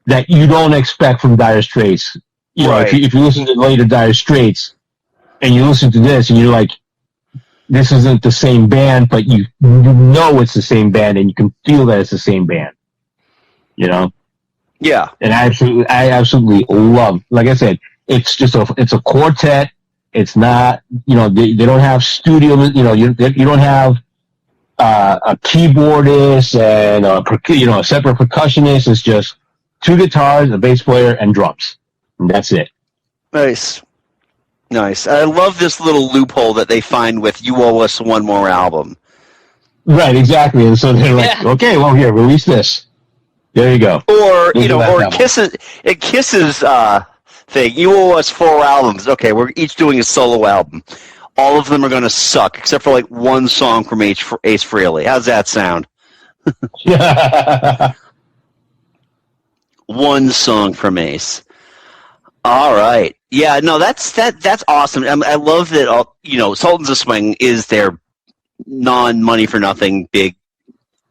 that you don't expect from Dire Straits. Right. If you listen to later Dire Straits and you listen to this and you're like, this isn't the same band, but you know it's the same band and you can feel that it's the same band. Yeah. And I absolutely love, like I said, it's a quartet. It's not, they don't have studio, you don't have a keyboardist and a separate percussionist. It's just 2 guitars, a bass player, and drums. And that's it. Nice. I love this little loophole that they find with "You Owe Us One More Album." Right, exactly. And so they're like, okay, well, here, release this. There you go. Or Kiss's thing. You owe us 4 albums. Okay, we're each doing a solo album. All of them are going to suck, except for like one song from Ace Frehley. How's that sound? One song from Ace. All right. Yeah. No, that's awesome. I love that. Sultans of Swing is their non-money for nothing big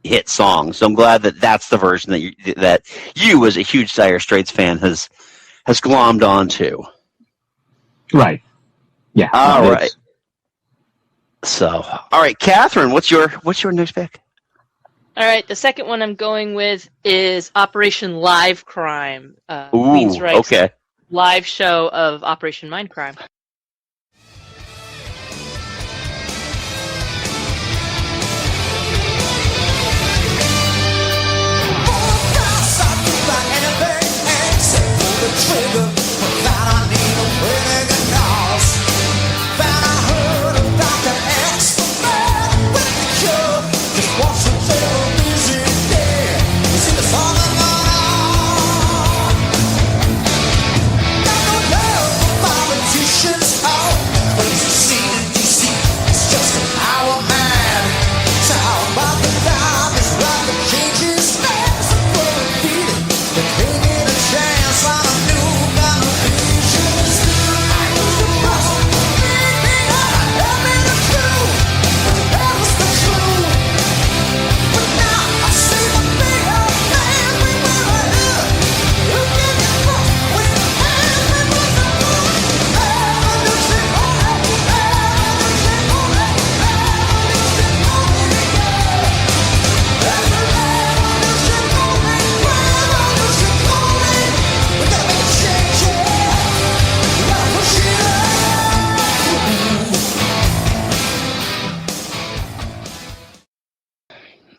hit song. So I'm glad that that's the version that you as a huge Dire Straits fan has glommed onto. Right. Yeah. All right. So, all right, Catherine, what's your next pick? All right, the second one I'm going with is Operation Live Crime. Ooh, Queensryche's okay. live show of Operation Mindcrime.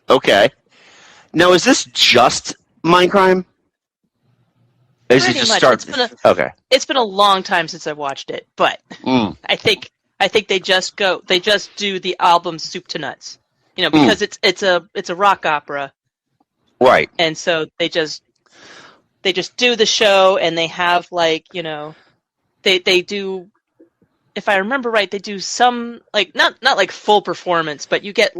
Okay. Now, is this just Mindcrime? Pretty much. Okay. It's been a long time since I watched it, but I think they just do the album soup to nuts. Because it's a rock opera. Right. And so they just do the show, and they have they do, if I remember right, they do some not like full performance, but you get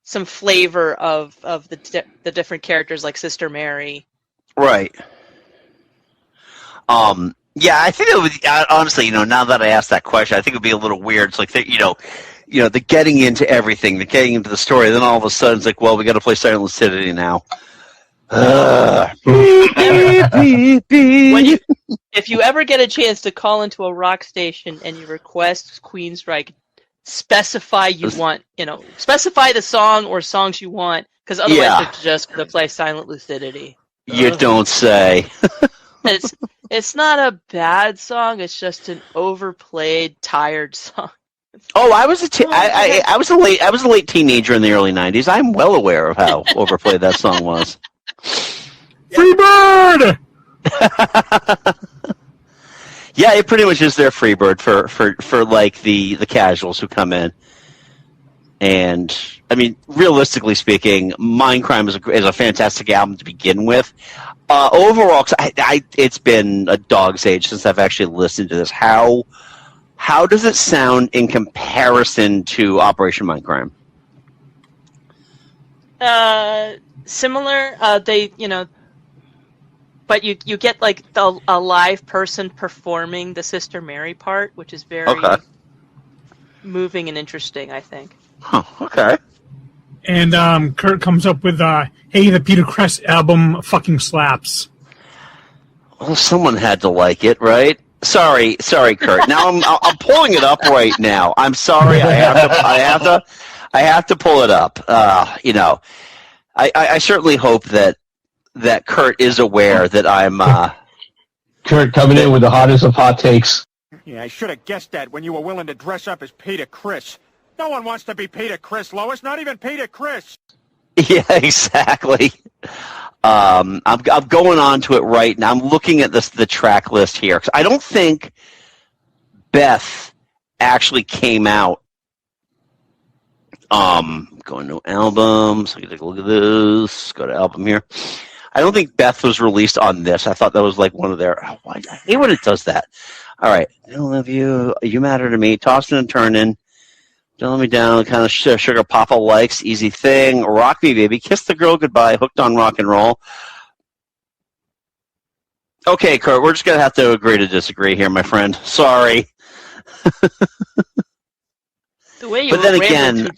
some flavor of the different characters, like Sister Mary. Right. Yeah, I think it would. Honestly, now that I asked that question, I think it would be a little weird. It's like the getting into everything, the getting into the story. Then all of a sudden, it's like, well, we got to play Silent Lucidity now. If you ever get a chance to call into a rock station and you request Queensryche, specify specify the song or songs you want, because otherwise they're just going to play Silent Lucidity. You don't say. It's not a bad song. It's just an overplayed, tired song. Oh, I was a late teenager in the early '90s. I'm well aware of how overplayed that song was. Freebird. Yeah, it pretty much is their Freebird for like the casuals who come in. And I mean, realistically speaking, Mindcrime is a fantastic album to begin with. Overall, it's been a dog's age since I've actually listened to this. How How does it sound in comparison to Operation Mindcrime? Similar. But you get like a live person performing the Sister Mary part, which is very moving and interesting, I think. Huh, okay. And Kurt comes up with, hey, the Peter Criss album fucking slaps. Well, someone had to like it, right? Sorry, Kurt. Now I'm pulling it up right now. I'm sorry. I have to pull it up. I certainly hope that Kurt is aware that I'm. Kurt coming in with the hottest of hot takes. Yeah, I should have guessed that when you were willing to dress up as Peter Criss. No one wants to be Peter Criss, Lois. Not even Peter Criss. Yeah, exactly. I'm going on to it right now. I'm looking at the track list here because I don't think Beth actually came out. Going to albums. I can take a look at this. Go to album here. I don't think Beth was released on this. I thought that was like one of their. Oh, I hate when it does that. All right, I love you. You matter to me. Tossing and turning. Don't let me down. Kind of sugar Papa likes. Easy thing. Rock me, baby. Kiss the girl goodbye. Hooked on rock and roll. Okay, Kurt. We're just gonna have to agree to disagree here, my friend. Sorry. The way you But were then rambling again,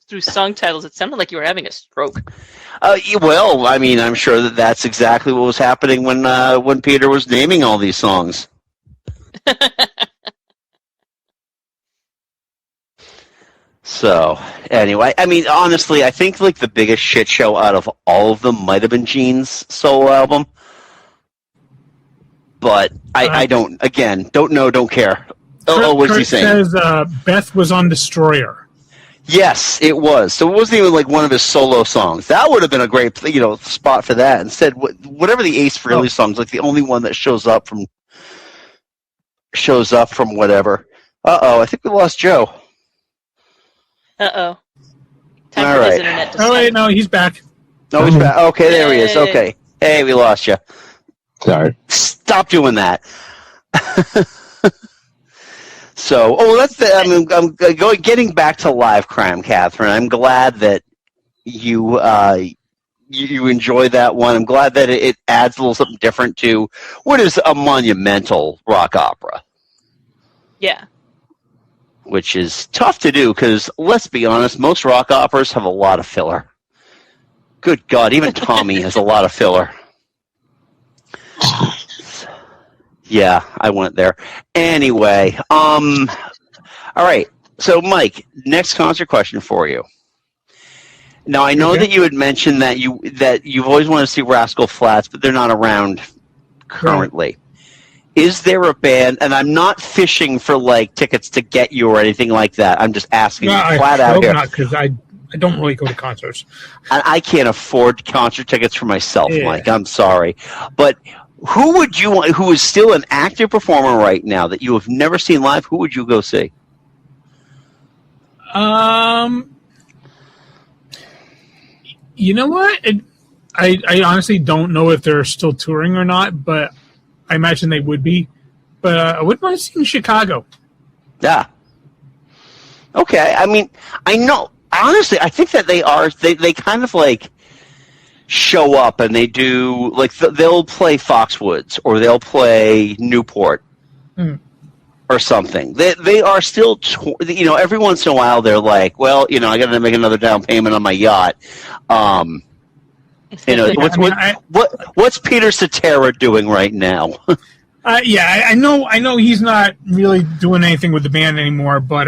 through song titles, it sounded like you were having a stroke. Well, I mean, I'm sure that's exactly what was happening when Peter was naming all these songs. So, anyway, I mean, honestly, I think like the biggest shit show out of all of them might have been Gene's solo album. But I don't know, don't care. What's he saying? Says Beth was on Destroyer. Yes, it was. So it wasn't even like one of his solo songs. That would have been a great, spot for that. Instead, whatever the Ace Frehley song's like the only one that shows up from whatever. I think we lost Joe. Time All for right. his internet to Oh wait, no, he's back. No, he's back. Okay, there he is. Okay. Hey, we lost you. Sorry. Stop doing that. So, I'm getting back to live crime, Catherine. I'm glad that you enjoy that one. I'm glad that it adds a little something different to what is a monumental rock opera. Yeah. Which is tough to do because, let's be honest, most rock operas have a lot of filler. Good God, even Tommy has a lot of filler. Yeah, I went there. Anyway, all right. So, Mike, next concert question for you. Now, I know that you had mentioned that you've always wanted to see Rascal Flatts, but they're not around currently. Right. Is there a band, and I'm not fishing for like tickets to get you or anything like that. I'm just asking flat out here. Not because I don't really go to concerts. And I can't afford concert tickets for myself, Mike. I'm sorry. But who would you want, who is still an active performer right now that you have never seen live, who would you go see? You know what? I honestly don't know if they're still touring or not, but I imagine they would be. But I wouldn't mind seeing Chicago. Yeah. Okay. I mean, I know. Honestly, I think that they kind of like show up and they do like they'll play Foxwoods or they'll play Newport or something. They are still every once in a while they're like, well, I got to make another down payment on my yacht. What's Peter Cetera doing right now? Yeah, I know he's not really doing anything with the band anymore, but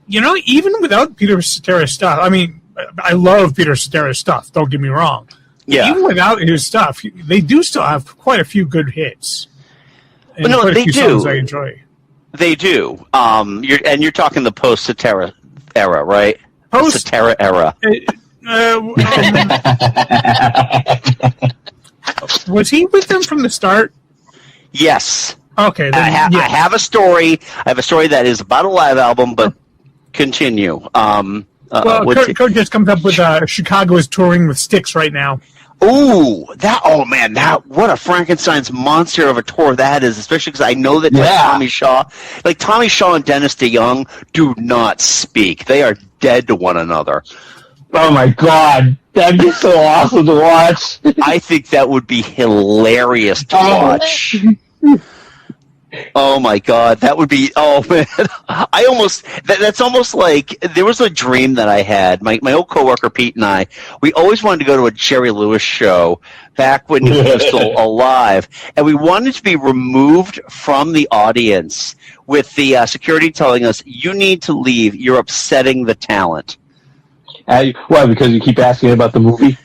even without Peter Cetera's stuff, I mean, I love Peter Cetera's stuff, don't get me wrong. Yeah. Even without his stuff, they do still have quite a few good hits. And no, they do. Songs I enjoy. They do. You're talking the post-Cetera era, right? Cetera era. Was he with them from the start? Yes. Okay. Then, I have a story. I have a story that is about a live album, but continue. Kurt just comes up with Chicago is touring with Styx right now. Ooh, what a Frankenstein's monster of a tour that is, especially because I know that Tommy Shaw and Dennis DeYoung do not speak. They are dead to one another. Oh my God, that'd be so awesome to watch. I think that would be hilarious to watch. Oh my God, that would be. Oh man, that's almost like there was a dream that I had. My old coworker Pete and I, we always wanted to go to a Jerry Lewis show back when he was still alive, and we wanted to be removed from the audience with the security telling us, "You need to leave. You're upsetting the talent." Why? Because you keep asking about the movie.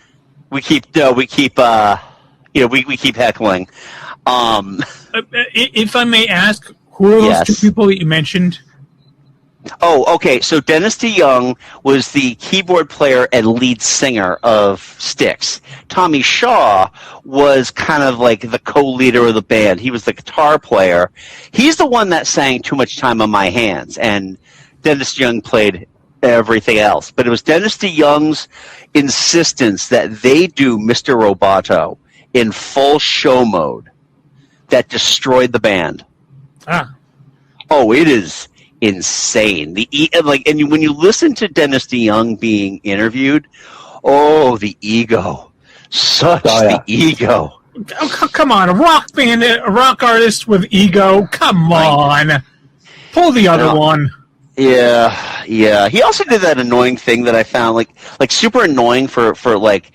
We keep heckling. If I may ask, who are those two people that you mentioned? Oh, okay. So Dennis DeYoung was the keyboard player and lead singer of Styx. Tommy Shaw was kind of like the co-leader of the band. He was the guitar player. He's the one that sang Too Much Time on My Hands, and Dennis DeYoung played everything else. But it was Dennis DeYoung's insistence that they do Mr. Roboto in full show mode that destroyed the band. Oh, it is insane. And when you listen to Dennis DeYoung being interviewed, the ego, the ego. Oh, come on, a rock band, a rock artist with ego. Come on, pull the other one. Yeah. He also did that annoying thing that I found like super annoying for like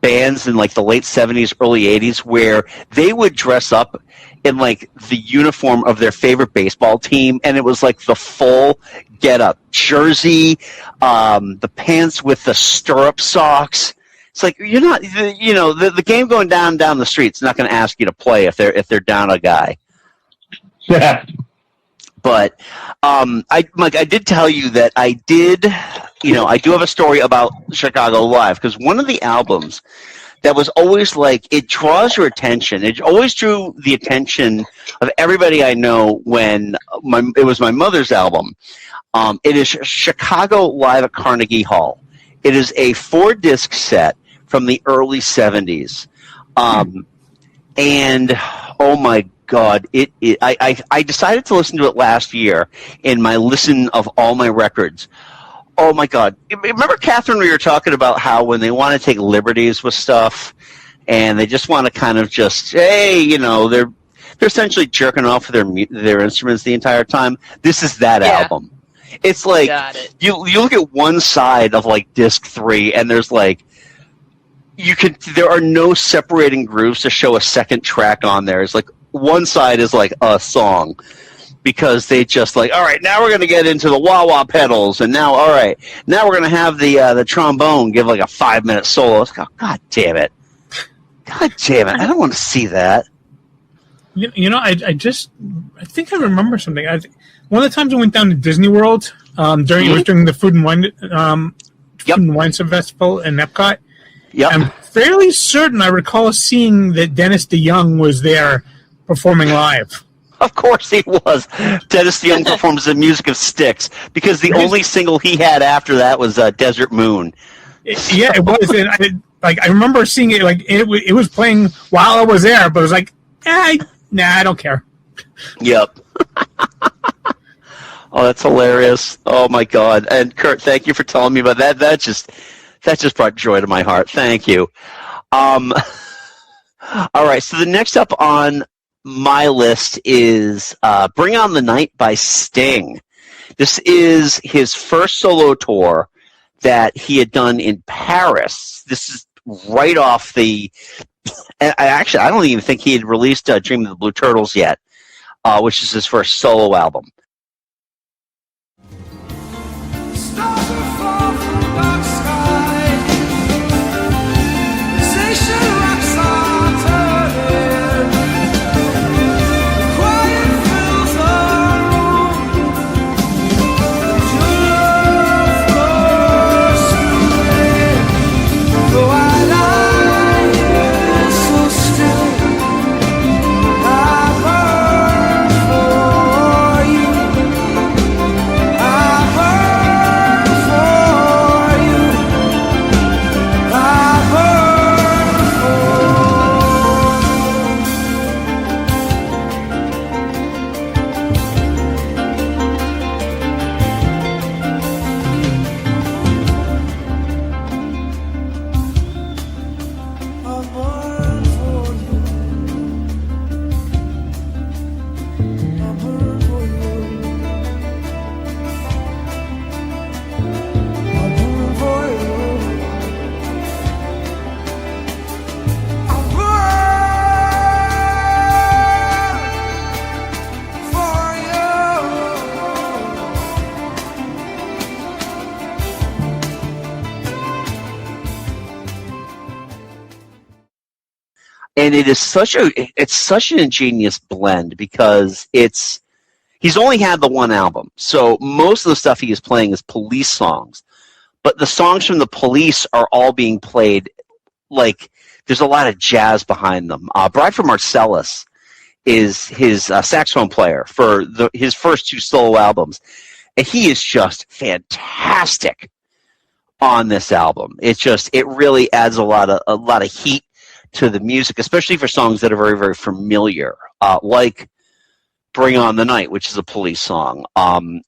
bands in like the late 70s, early 80s, where they would dress up in like the uniform of their favorite baseball team, and it was like the full get-up jersey, the pants with the stirrup socks. It's like you're not, the game going down the street is not going to ask you to play if they're down a guy. Yeah. But I did tell you that I do have a story about Chicago Live, because one of the albums that was always like, it draws your attention. It always drew the attention of everybody I know when it was my mother's album. It is Chicago Live at Carnegie Hall. It is a 4-disc set from the early 70s. And, oh my God, I decided to listen to it last year in my listen of all my records. Oh my God! Remember, Catherine, we were talking about how when they want to take liberties with stuff, and they just want to kind of just, they're essentially jerking off their instruments the entire time. This is that album. It's like you look at one side of like disc 3, and there's like there are no separating grooves to show a second track on there. It's like one side is like a song, because they just like, all right, now we're going to get into the wah-wah pedals, and now, all right, now we're going to have the trombone give like a 5-minute solo. It's like, oh, God damn it. I don't want to see that. I think I remember something. One of the times I went down to Disney World during the Food and Wine Festival in Epcot. Yep. I'm fairly certain I recall seeing that Dennis DeYoung was there performing live. Of course he was. Dennis DeYoung performs the music of Styx, because the only single he had after that was Desert Moon. Yeah, it was. And I remember seeing it, like it was playing while I was there, but it was like, I don't care. Yep. Oh, that's hilarious. Oh my God. And Kurt, thank you for telling me about that. That just brought joy to my heart. Thank you. All right, so the next up on my list is Bring On the Night by Sting. This is his first solo tour that he had done in Paris. This is right off the... I don't even think he had released Dream of the Blue Turtles yet, which is his first solo album. I burn for you. And it's such an ingenious blend because he's only had the one album. So most of the stuff he is playing is Police songs. But the songs from the Police are all being played like there's a lot of jazz behind them. Bradford Marcellus is his saxophone player for his first 2 solo albums. And he is just fantastic on this album. It really adds a lot of heat to the music, especially for songs that are very, very familiar, like Bring On the Night, which is a Police song, and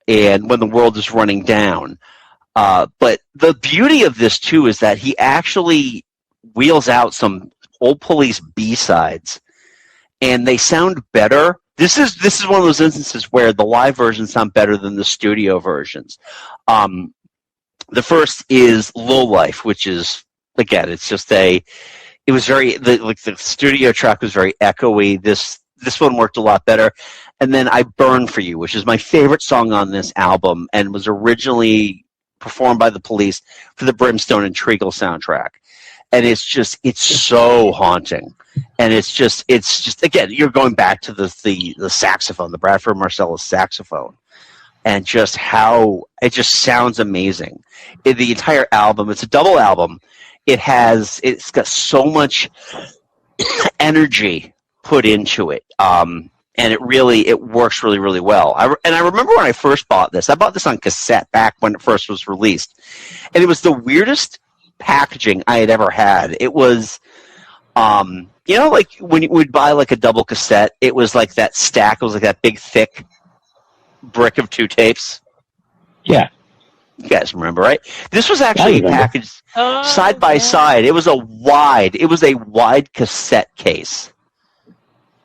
When the World is Running Down. But the beauty of this, too, is that he actually wheels out some old Police B-sides, and they sound better. This is one of those instances where the live versions sound better than the studio versions. The first is Low Life, which is, again, the studio track was very echoey. This one worked a lot better. And then I Burn For You, which is my favorite song on this album and was originally performed by the Police for the Brimstone and Treacle soundtrack. And it's so haunting. And it's just again, you're going back to the saxophone, the Bradford Marcellus saxophone. And just how it just sounds amazing. The entire album, it's a double album. It's got so much energy put into it. And it works really, really well. I remember when I first bought this. I bought this on cassette back when it first was released. And it was the weirdest packaging I had ever had. It was, like when you would buy like a double cassette, it was like that stack. It was like that big, thick brick of 2 tapes. Yeah. You guys remember, right? This was actually packaged side by side. It was a wide cassette case.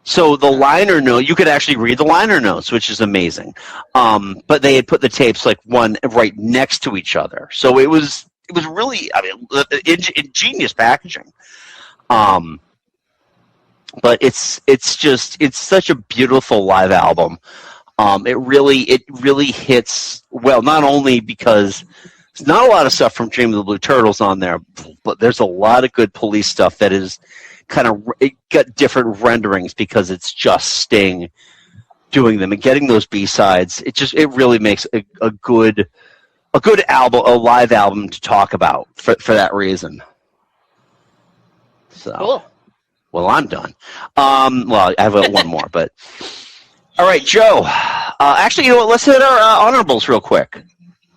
So the liner note, you could actually read the liner notes, which is amazing. But they had put the tapes like one right next to each other. So it was really, ingenious packaging. But it's such a beautiful live album. It really hits well, not only because there's not a lot of stuff from Dream of the Blue Turtles on there, but there's a lot of good Police stuff that is it got different renderings because it's just Sting doing them and getting those B-sides. It really makes a good album, a live album to talk about for that reason. So, cool. Well, I'm done. Well, I have one more, but all right, Joe. Actually, you know what? Let's hit our honorables real quick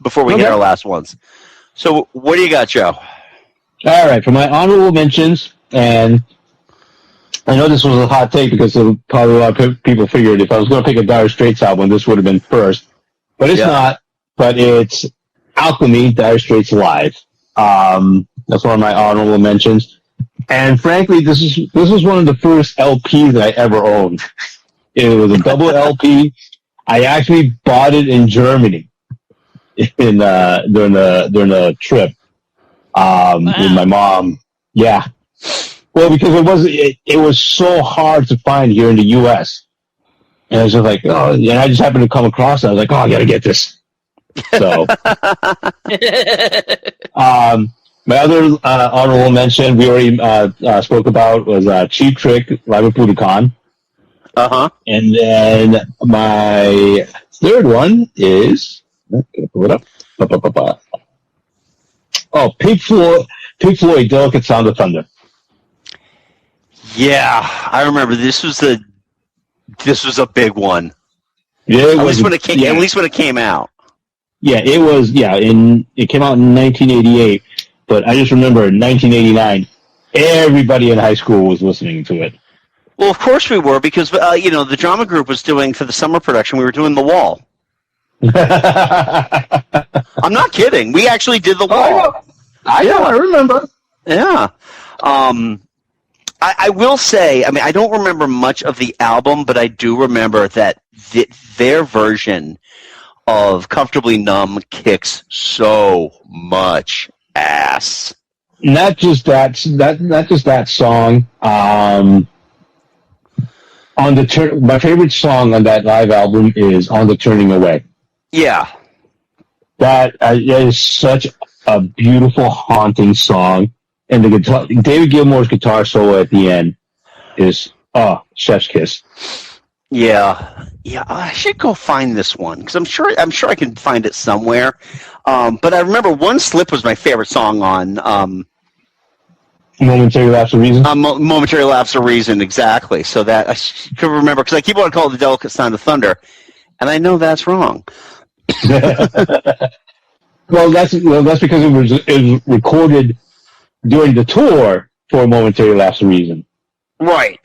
before we hit our last ones. So, what do you got, Joe? All right, for my honorable mentions, and I know this was a hot take because probably a lot of people figured if I was going to pick a Dire Straits album, this would have been first. But it's not. But it's Alchemy, Dire Straits Live. That's one of my honorable mentions. And frankly, this was one of the first LPs that I ever owned. It was a double LP. I actually bought it in Germany during the trip with my mom. Yeah. Well, because it was so hard to find here in the U.S. And I was just like, oh, and I just happened to come across it. I was like, oh, I got to get this. So, my other honorable mention we already spoke about was Cheap Trick Live at Budokan. And then my third one is pull it up. Oh, Pink Floyd, Delicate Sound of Thunder. Yeah, I remember this was a big one. Yeah, at least when it came out. Yeah, it was. Yeah, it came out in 1988, but I just remember in 1989, everybody in high school was listening to it. Well, of course we were, because the drama group was doing, for the summer production, we were doing The Wall. I'm not kidding. We actually did The Wall. I know. I remember. Yeah. I will say, I mean, I don't remember much of the album, but I do remember that their version of Comfortably Numb kicks so much ass. Not just that song. My favorite song on that live album is On the Turning Away. Yeah. That is such a beautiful, haunting song. And the guitar, David Gilmour's guitar solo at the end is chef's kiss. Yeah, I should go find this one because I'm sure I can find it somewhere. But I remember One Slip was my favorite song on Momentary Lapse of Reason. Momentary Lapse of Reason, exactly. So that I could remember because I keep on calling it the Delicate Sound of Thunder, and I know that's wrong. Well, that's because it was recorded during the tour for Momentary Lapse of Reason. Right.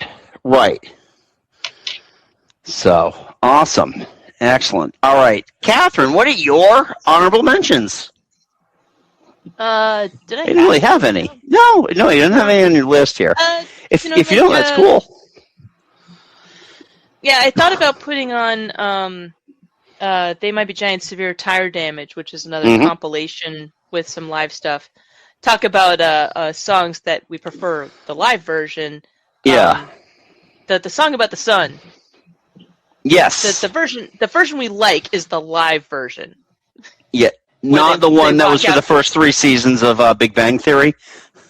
So, awesome. Excellent. All right. Catherine, what are your honorable mentions? Did I didn't really have any. No, you didn't have any on your list here. If you don't, that's cool. Yeah, I thought about putting on They Might Be Giants Severe Tire Damage, which is another compilation with some live stuff. Talk about songs that we prefer the live version. Yeah. The song about the sun. Yes. The version we like is the live version. Yeah. Not the one that was for the first 3 seasons of Big Bang Theory.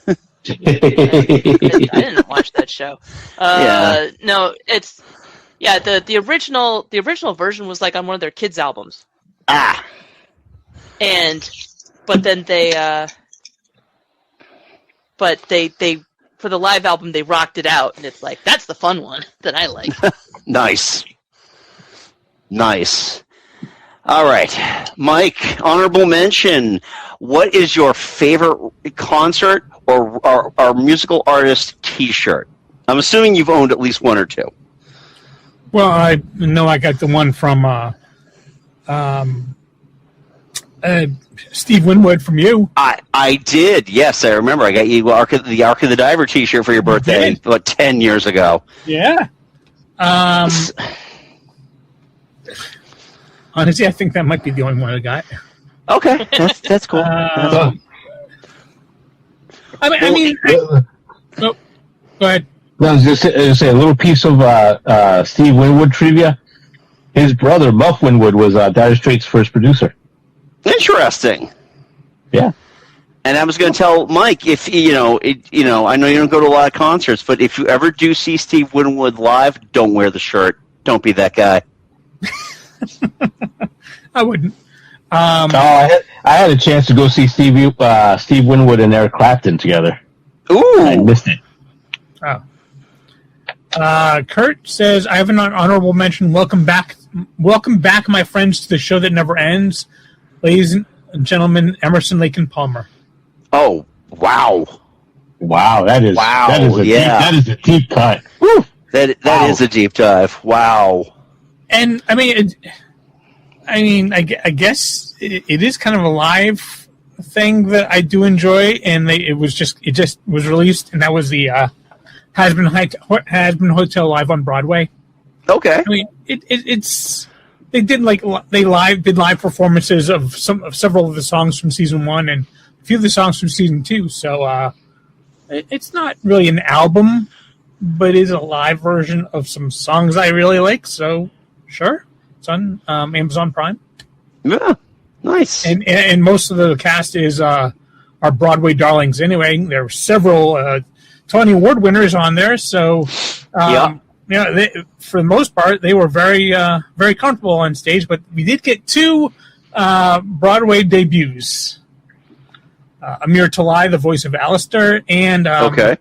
I didn't watch that show. No, it's the original version was like on one of their kids' albums. But then they for the live album they rocked it out, and it's like that's the fun one that I like. Nice. All right, Mike. Honorable mention. What is your favorite concert or musical artist T-shirt? I'm assuming you've owned at least one or two. Well, I know I got the one from Steve Winwood from you. I did. Yes, I remember. I got you the Ark of the Diver T-shirt for your birthday, 10 years ago. Yeah. Honestly, I think that might be the only one I got. Okay, that's cool. Go ahead. I was just say a little piece of Steve Winwood trivia. His brother Muff Winwood was Dire Straits' first producer. Interesting. Yeah. And I was going to tell Mike if I know you don't go to a lot of concerts, but if you ever do see Steve Winwood live, don't wear the shirt. Don't be that guy. I wouldn't. I had a chance to go see Steve Winwood and Eric Clapton together. Ooh, I missed it. Oh. Kurt says, I have an honorable mention. Welcome back, my friends, to the show that never ends. Ladies and gentlemen, Emerson, Lake and Palmer. Oh, wow. That is a deep cut. Woo. That is a deep dive. Wow. And I guess it is kind of a live thing that I do enjoy, and it just was released, and that was the Has Been Hotel live on Broadway. Okay. I mean, they did live performances of several of the songs from season 1 and a few of the songs from season 2. So it's not really an album, but it is a live version of some songs I really like. So sure, it's on Amazon Prime. Yeah, nice. And most of the cast is our Broadway darlings. Anyway, there were several Tony Award winners on there. So for the most part, they were very very comfortable on stage. But we did get 2 Broadway debuts. Amir Talai, the voice of Alistair, and the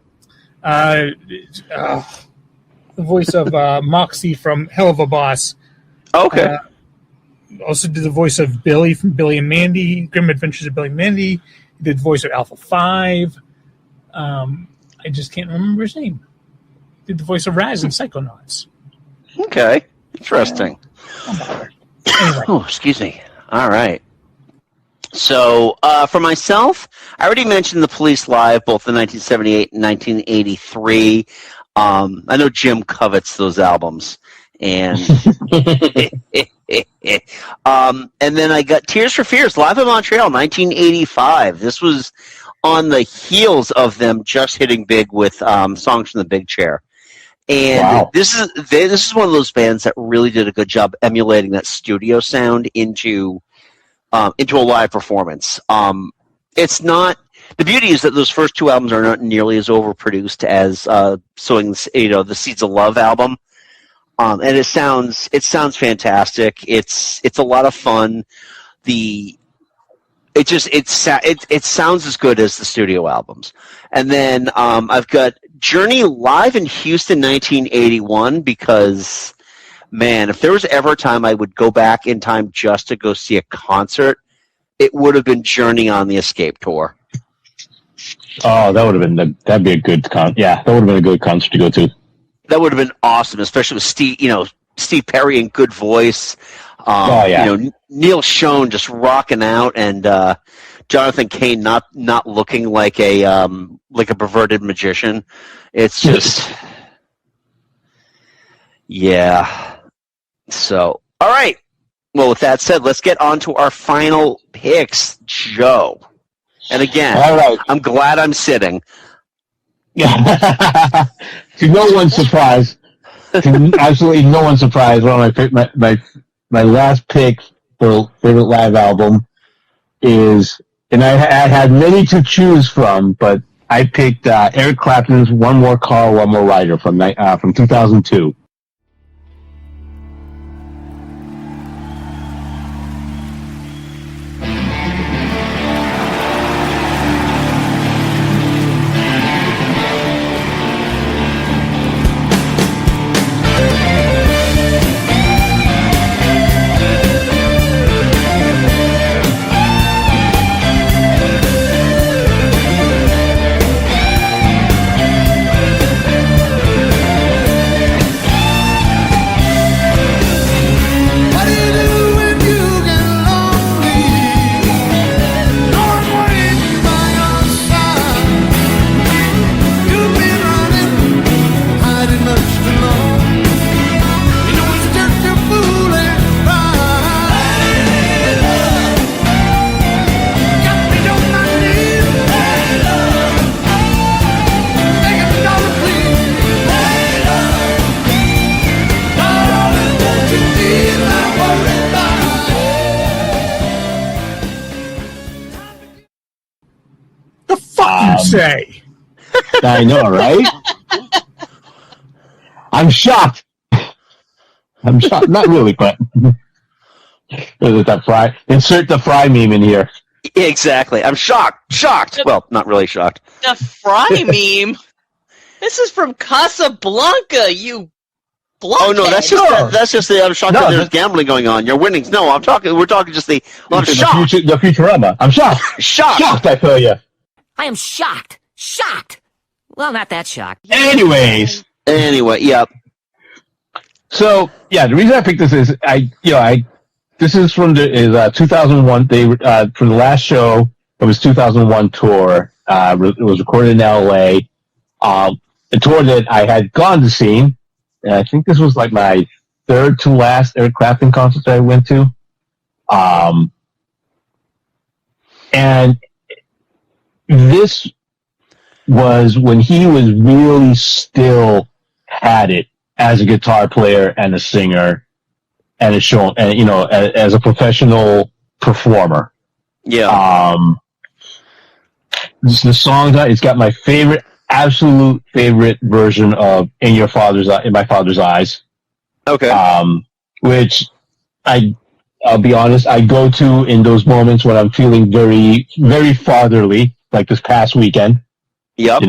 voice of Moxie from Hell of a Boss. Okay. Also did the voice of Billy from Billy and Mandy, Grim Adventures of Billy and Mandy. He did the voice of Alpha 5. I just can't remember his name. Did the voice of Raz in Psychonauts. Okay. Interesting. Anyway. Oh, excuse me. All right. So, for myself, I already mentioned the Police live, both in 1978 and 1983. I know Jim covets those albums. And and then I got Tears for Fears live in Montreal, 1985. This was on the heels of them just hitting big with songs from the Big Chair. And this is one of those bands that really did a good job emulating that studio sound into a live performance. It's not the beauty is that those first two albums are not nearly as overproduced as Sowing the Seeds of Love album. And it sounds fantastic. It's a lot of fun. It sounds as good as the studio albums. And then I've got Journey live in Houston 1981 because, man, if there was ever a time I would go back in time just to go see a concert, it would have been Journey on the Escape tour. Oh, that'd be a good that would have been a good concert to go to. That would have been awesome, especially with Steve Perry in good voice. Neil Schon just rocking out, and Jonathan Cain not looking like a perverted magician. It's just, yeah. So, all right. Well, with that said, let's get on to our final picks, Joe. And again, all right. I'm glad I'm sitting. To no one's surprise, absolutely no one's surprise, when I picked my last pick for favorite live album is, and I had many to choose from, but I picked Eric Clapton's "One More Car, One More Rider" from 2002. Say. I know, right? I'm shocked. Not really, but insert the Fry meme in here. Exactly. I'm shocked. Well, not really shocked. The Fry meme? This is from Casablanca, you blockhead. Oh no, that's just the. I'm shocked that there's gambling going on. You're winning. No, we're talking just the. I'm shocked. The Futurama. I'm shocked. Shocked. I tell you. I am shocked. Well, not that shocked. Anyway, yep. So yeah, the reason I picked this is this is from 2001. They from the last show. It was 2001 tour. It was recorded in LA. A tour that I had gone to see, and I think this was like my third to last Eric Clapton concert that I went to. And this was when he was really still had it as a guitar player and a singer and a show, and as a professional performer. Yeah. The song, it's got my absolute favorite version of "In My Father's Eyes." Okay. Which I'll be honest, I go to in those moments when I'm feeling very, very fatherly, like this past weekend. Yep.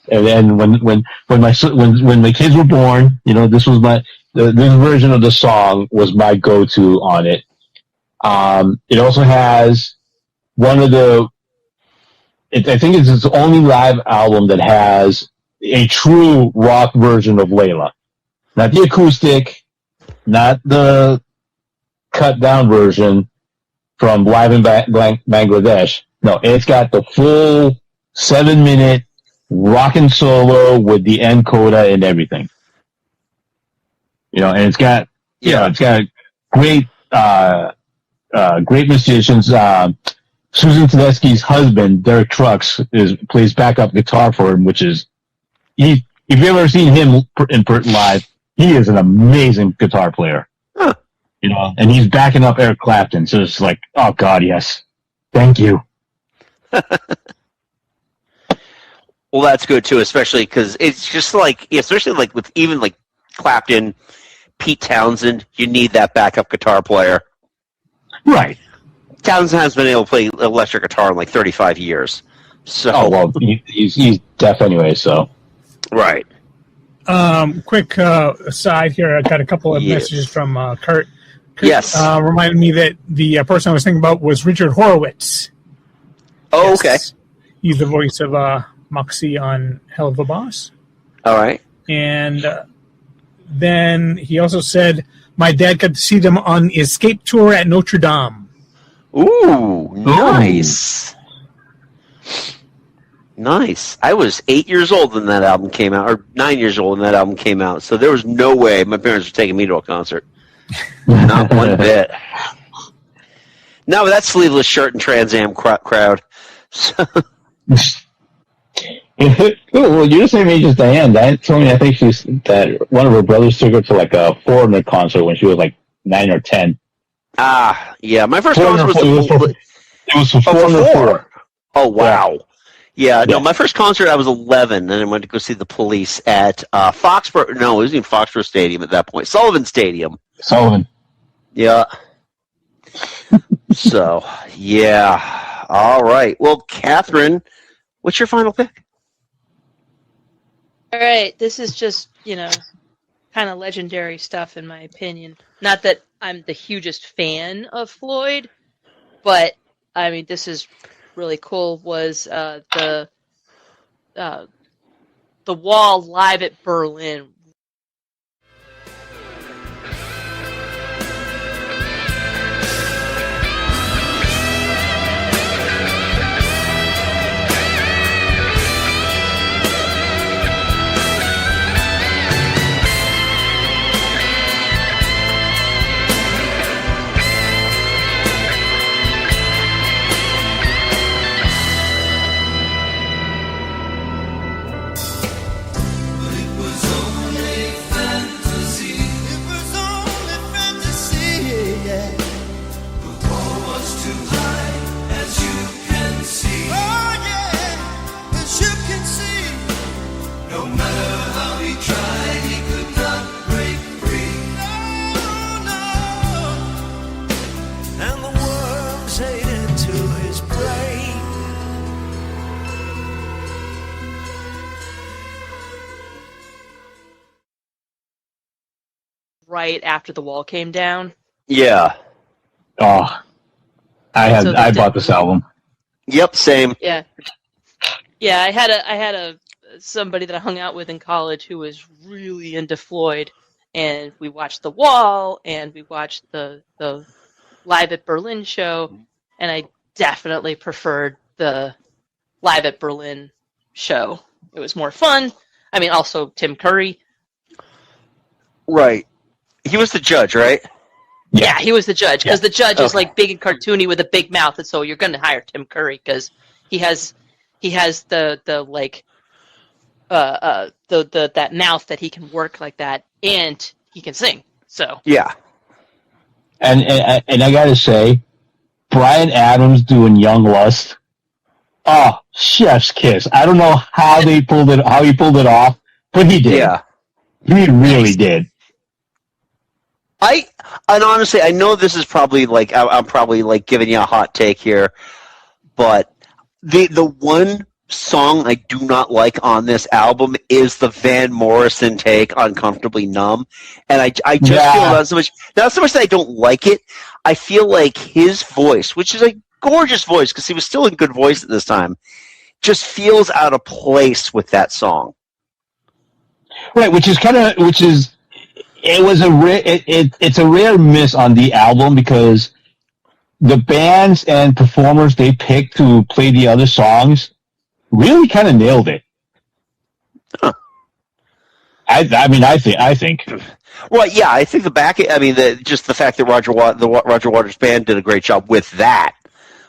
And then when my kids were born, this was this version of the song was my go-to on it. It also has one of I think it's its only live album that has a true rock version of Layla. Not the acoustic, not the cut down version from Live in Bangladesh. No, it's got the full 7-minute rockin' solo with the end coda and everything. And it's got great musicians. Susan Tedeschi's husband, Derek Trucks, plays backup guitar for him, which is if you've ever seen him in live, he is an amazing guitar player. Huh. And he's backing up Eric Clapton, so it's like, oh God, yes, thank you. Well, that's good too, especially because it's just like, especially like with even like Clapton, Pete Townsend, you need that backup guitar player. Right. Townsend has been able to play electric guitar in like 35 years. So, Oh well, he's deaf anyway, so. Right. Quick aside here, I got a couple of messages from Kurt. Yes. Reminded me that the person I was thinking about was Richard Horowitz. Oh, okay. He's the voice of Moxie on Hell of a Boss. All right. And then he also said, my dad got to see them on the Escape Tour at Notre Dame. Ooh, nice. Nice. I was 8 years old when that album came out, or 9 years old when that album came out, so there was no way my parents were taking me to a concert. Not one bit. Not with that sleeveless shirt and Trans Am crowd. Well, you're the same age as Diane. Diane told me I think that one of her brothers took her to like a Foreigner concert when she was like 9 or 10. Ah, yeah. My first concert was it was for Foreigner 4. Oh, wow. Yeah, no, my first concert, I was 11, and I went to go see the Police at Foxborough. No, it wasn't even Foxborough Stadium at that point. Sullivan Stadium. Sullivan. Yeah. So, yeah. All right. Well, Catherine, what's your final pick? All right, this is just, kind of legendary stuff in my opinion. Not that I'm the hugest fan of Floyd, but, I mean, this is really cool, was the Wall live at Berlin. Right after the wall came down. Yeah. Oh, I bought this album. Yep, same. Yeah. Yeah, I had somebody that I hung out with in college who was really into Floyd, and we watched The Wall and we watched the Live at Berlin show, and I definitely preferred the Live at Berlin show. It was more fun. I mean, also Tim Curry. Right. He was the judge, right? Yeah, he was the judge, because the judge is like big and cartoony with a big mouth, and so you're going to hire Tim Curry because he has the that mouth that he can work like that, and he can sing. So yeah. And I gotta say, Bryan Adams doing Young Lust. Oh, chef's kiss. I don't know how he pulled it off, but he did. Yeah. He really did. And honestly, I know this is probably like, I'm probably like giving you a hot take here, but the one song I do not like on this album is the Van Morrison take on Comfortably Numb. And I just feel not so much that I don't like it, I feel like his voice, which is a gorgeous voice because he was still in good voice at this time, just feels out of place with that song. Right, it's a rare miss on the album because the bands and performers they picked to play the other songs really kind of nailed it. Huh. I think. Well, yeah, I think just the fact that Roger Waters band did a great job with that.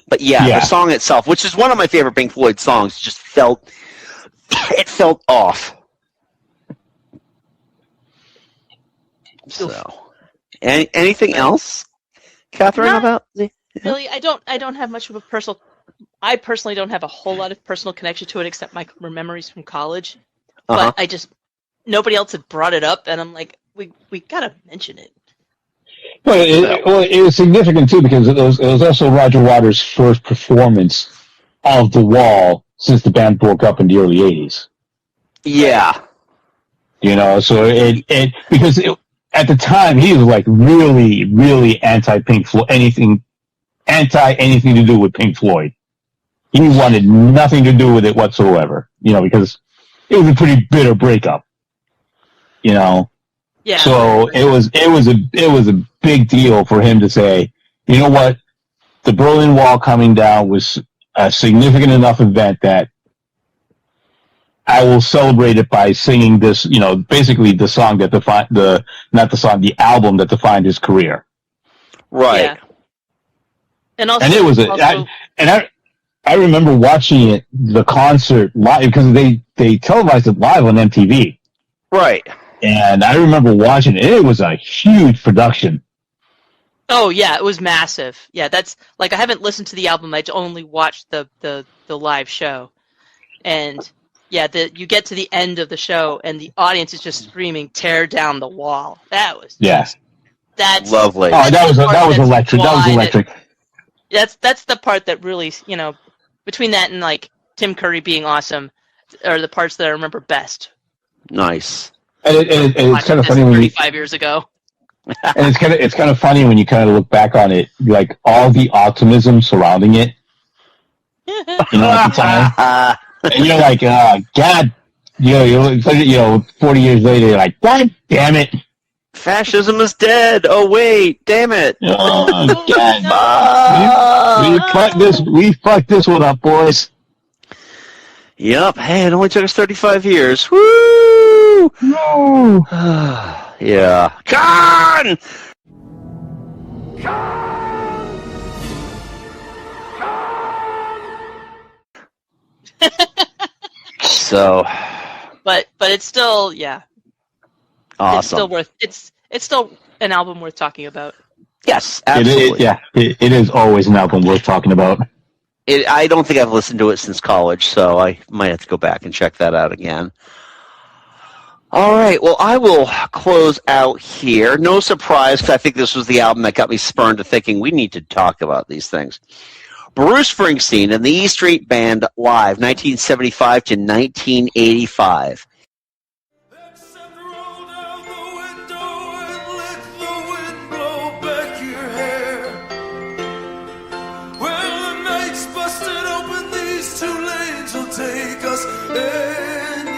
But the song itself, which is one of my favorite Pink Floyd songs, just felt off. So, anything else, Catherine? Not about really, I don't have much of a personal I personally don't have a whole lot of personal connection to it except my memories from college. Uh-huh. But nobody else had brought it up, and I'm like, we gotta mention it. Well, it was significant too because it was also Roger Waters' first performance of The Wall since the band broke up in the early '80s. Yeah. You know, so because at the time he was like really, really anti Pink Floyd, anything to do with Pink Floyd. He wanted nothing to do with it whatsoever. You know, because it was a pretty bitter breakup. You know. Yeah. So it was a big deal for him to say, you know what, the Berlin Wall coming down was a significant enough event that I will celebrate it by singing this, you know, basically the song that defined the album that defined his career. Right. Yeah. And also, And it was I remember watching it, the concert live, because they televised it live on MTV. Right. And I remember watching it. It was a huge production. Oh yeah, it was massive. Yeah, that's like I haven't listened to the album. I only watched the live show, and yeah, you get to the end of the show and the audience is just screaming, "Tear down the wall!" That was that's lovely. Oh, that was electric. That was electric. That's the part that really, you know, between that and like Tim Curry being awesome, are the parts that I remember best. Nice. And it's kind of funny when 35 years ago. And it's kind of funny when you kind of look back on it, like all the optimism surrounding it. You know, at the time, and you're like, God, you know, 40 years later, you're like, God damn it, fascism is dead. Oh wait, damn it. Oh, God. We fucked this one up, boys. Yep. Hey, it only took us 35 years. Woo! No. Yeah. Con! So. But it's still, yeah. Awesome. It's still worth. It's still an album worth talking about. Yes, absolutely. It is always an album worth talking about. I don't think I've listened to it since college, so I might have to go back and check that out again. All right, well, I will close out here. No surprise, because I think this was the album that got me spurned to thinking we need to talk about these things. Bruce Springsteen and the E Street Band live, 1975 to 1985. Take us anywhere.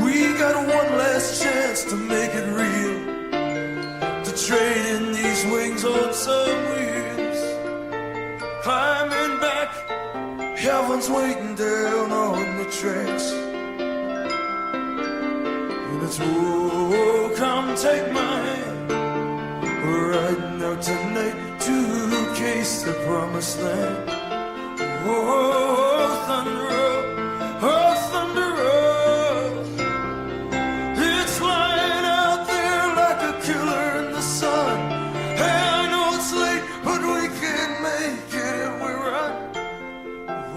We got one last chance to make it real, to trade in these wings on some wheels. Climbing back, heaven's waiting down on the tracks. And it's, oh, come take my hand. We're riding out tonight to case the promised land. Oh, thunder road. It's lying out there like a killer in the sun. Hey, I know it's late, but we can make it if we run.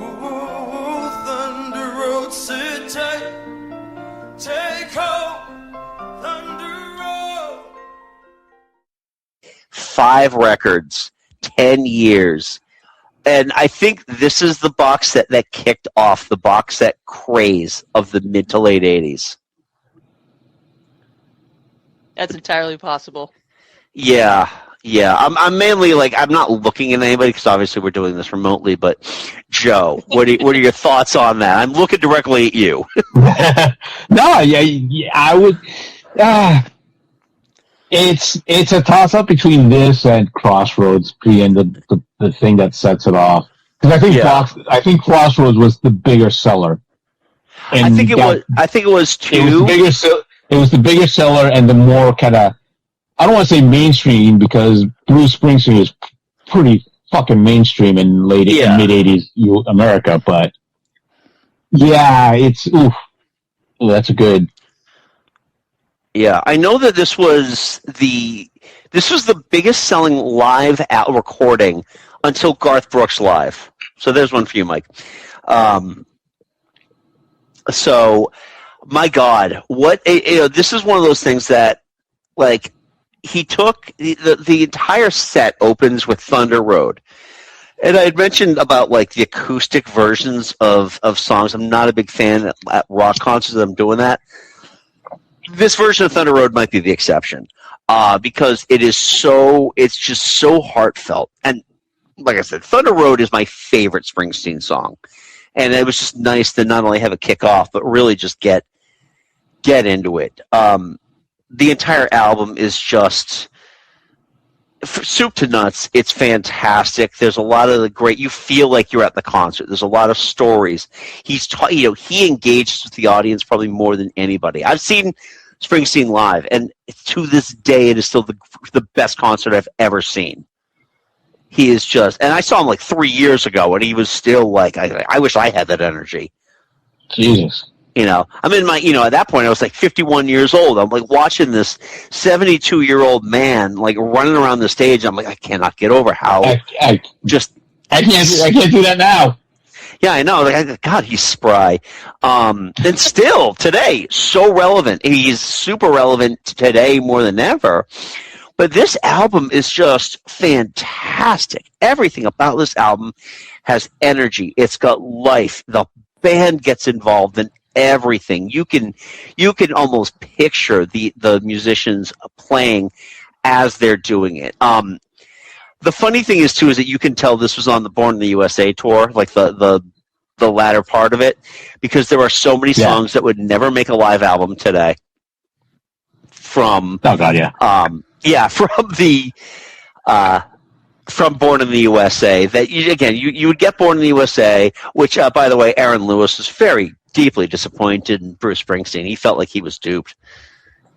Oh, thunder road, sit tight. Take hold, thunder road. 5 records, 10 years. And I think this is the box set that kicked off the box set craze of the mid to late 80s. That's entirely possible. Yeah. I'm mainly like, I'm not looking at anybody because obviously we're doing this remotely, but Joe, what are your thoughts on that? I'm looking directly at you. No, I would. It's a toss-up between this and Crossroads being the thing that sets it off. Because I think Crossroads was the bigger seller. And I think it was too. It was the bigger seller and the more kind of, I don't want to say mainstream because Bruce Springsteen is pretty fucking mainstream in mid '80s America, but yeah, it's that's a good. Yeah, I know that this was the biggest selling live recording until Garth Brooks live. So there's one for you, Mike. So, my God, this is one of those things that, like, he took the entire set opens with Thunder Road. And I had mentioned about, like, the acoustic versions of songs. I'm not a big fan at rock concerts that I'm doing that. This version of Thunder Road might be the exception, because it's just so heartfelt. And like I said, Thunder Road is my favorite Springsteen song. And it was just nice to not only have a kickoff, but really just get into it. The entire album is just soup to nuts. It's fantastic. There's a lot of the great. You feel like you're at the concert. There's a lot of stories. He engages with the audience probably more than anybody. I've seen Springsteen live, and to this day, it is still the best concert I've ever seen. He is just, and I saw him like 3 years ago, and he was still like, I wish I had that energy. Jesus. I'm in my, at that point I was like 51 years old. I'm like watching this 72-year-old man like running around the stage. I'm like, I cannot get over how I can't do that now. Yeah, I know. Like, God, he's spry. And still today, so relevant. He's super relevant today more than ever. But this album is just fantastic. Everything about this album has energy. It's got life. The band gets involved in everything. You can almost picture the musicians playing as they're doing it. The funny thing is too is that you can tell this was on the Born in the USA tour, like the latter part of it, because there are so many songs that would never make a live album today. From from Born in the USA, that you would get Born in the USA, which by the way, Aaron Lewis was very deeply disappointed in Bruce Springsteen. He felt like he was duped.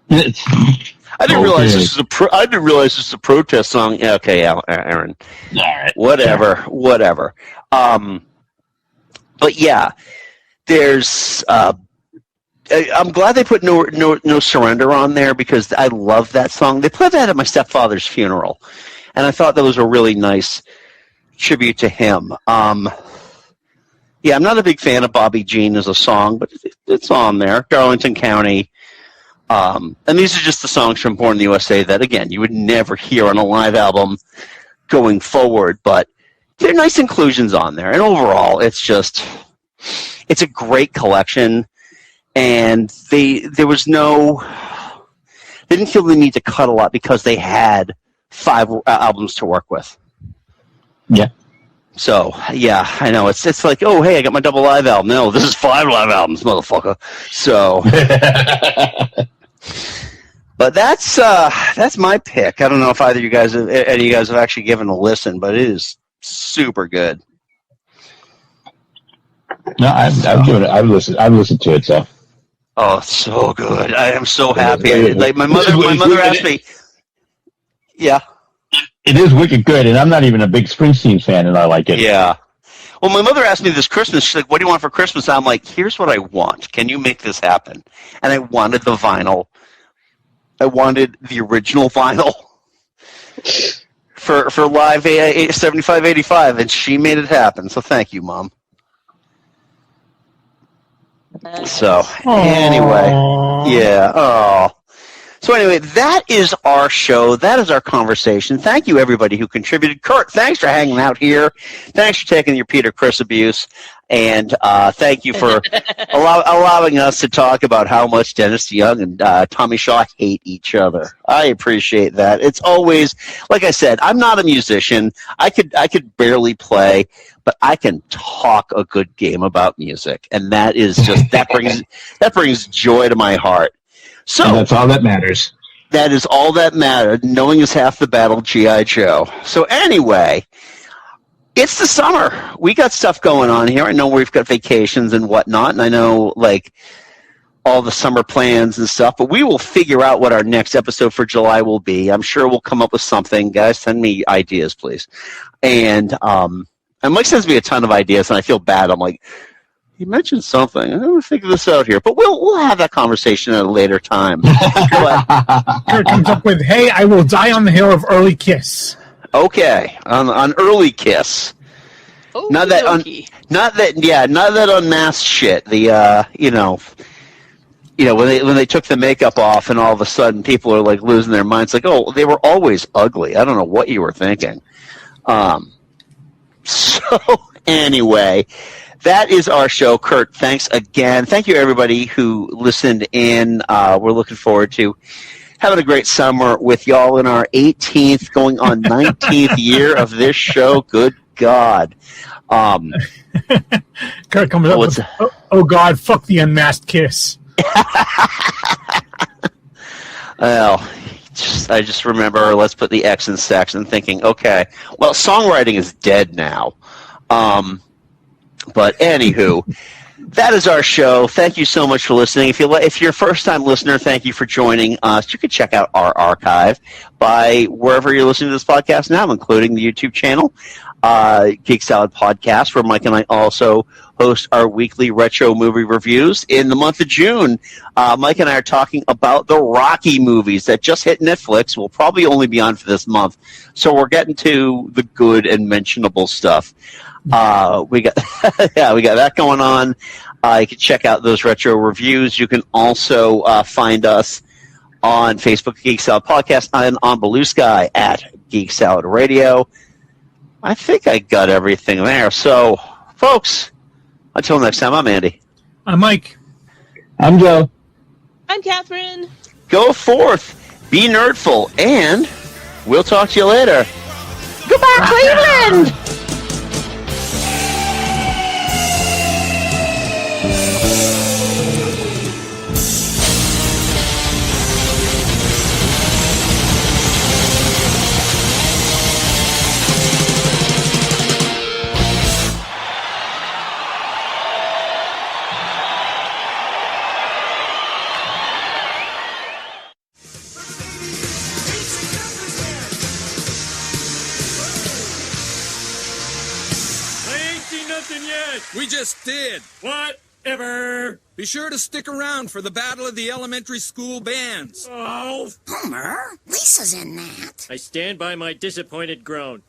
I didn't realize this was a protest song. Yeah, okay, Aaron. All right. Whatever. But yeah, there's. I'm glad they put no Surrender on there, because I love that song. They played that at my stepfather's funeral, and I thought that was a really nice tribute to him. Yeah, I'm not a big fan of Bobby Jean as a song, but it's on there. Darlington County. And these are just the songs from Born in the USA that, again, you would never hear on a live album going forward, but they're nice inclusions on there. And overall, it's a great collection. And they didn't feel the need to cut a lot because they had 5 albums to work with. Yeah. So, yeah, I know. It's like, oh, hey, I got my double live album. No, this is 5 live albums, motherfucker. So, but that's my pick. I don't know if any of you guys have actually given a listen, but it is super good. No, I've given it. I've listened to it. So. Oh, it's so good. I am so happy. Like my mother asked me. Yeah. It is wicked good, and I'm not even a big Springsteen fan, and I like it. Yeah. Well, my mother asked me this Christmas, she's like, what do you want for Christmas? I'm like, here's what I want. Can you make this happen? And I wanted the vinyl. I wanted the original vinyl for Live 7585, and she made it happen. So thank you, Mom. So, anyway. Yeah. Oh. So anyway, that is our show. That is our conversation. Thank you, everybody who contributed. Kurt, thanks for hanging out here. Thanks for taking your Peter Criss abuse. And thank you for allowing us to talk about how much Dennis DeYoung and Tommy Shaw hate each other. I appreciate that. It's always, like I said, I'm not a musician. I could barely play, but I can talk a good game about music. And that is just, that brings joy to my heart. So and that's all that matters. That is all that matters. Knowing is half the battle, G.I. Joe. So anyway, it's the summer. We got stuff going on here. I know we've got vacations and whatnot, and I know like all the summer plans and stuff, but we will figure out what our next episode for July will be. I'm sure we'll come up with something. Guys, send me ideas, please. And Mike sends me a ton of ideas, and I feel bad. I'm like, you mentioned something. I'm going to figure this out here. But we'll have that conversation at a later time. Kurt comes up with, hey, I will die on the hill of early kiss. Okay, on early Kiss. Not that unmasked shit. The when they took the makeup off and all of a sudden people are like losing their minds, like, oh, they were always ugly. I don't know what you were thinking. So anyway, that is our show. Kurt, thanks again. Thank you everybody who listened in. We're looking forward to having a great summer with y'all in our 18th, going on 19th year of this show. Good God. Kurt comes up with, oh God, fuck the unmasked Kiss. Well, I just remember, let's put the X in sex and thinking, okay, well, songwriting is dead now. But anywho, that is our show. Thank you so much for listening. If you're a first-time listener, thank you for joining us. You can check out our archive by wherever you're listening to this podcast now, including the YouTube channel, Geek Salad Podcast, where Mike and I also host our weekly retro movie reviews. In the month of June, Mike and I are talking about the Rocky movies that just hit Netflix. Will probably only be on for this month, so we're getting to the good and mentionable stuff. We got we got that going on. You can check out those retro reviews. You can also find us on Facebook, Geek Salad Podcast, and on Blue Sky at Geek Salad Radio. I think I got everything there. So, folks, until next time, I'm Andy. I'm Mike. I'm Joe. I'm Catherine. Go forth, be nerdful, and we'll talk to you later. Goodbye, Cleveland! We just did. Whatever. Be sure to stick around for the Battle of the Elementary School Bands. Oh. Homer, Lisa's in that. I stand by my disappointed groan.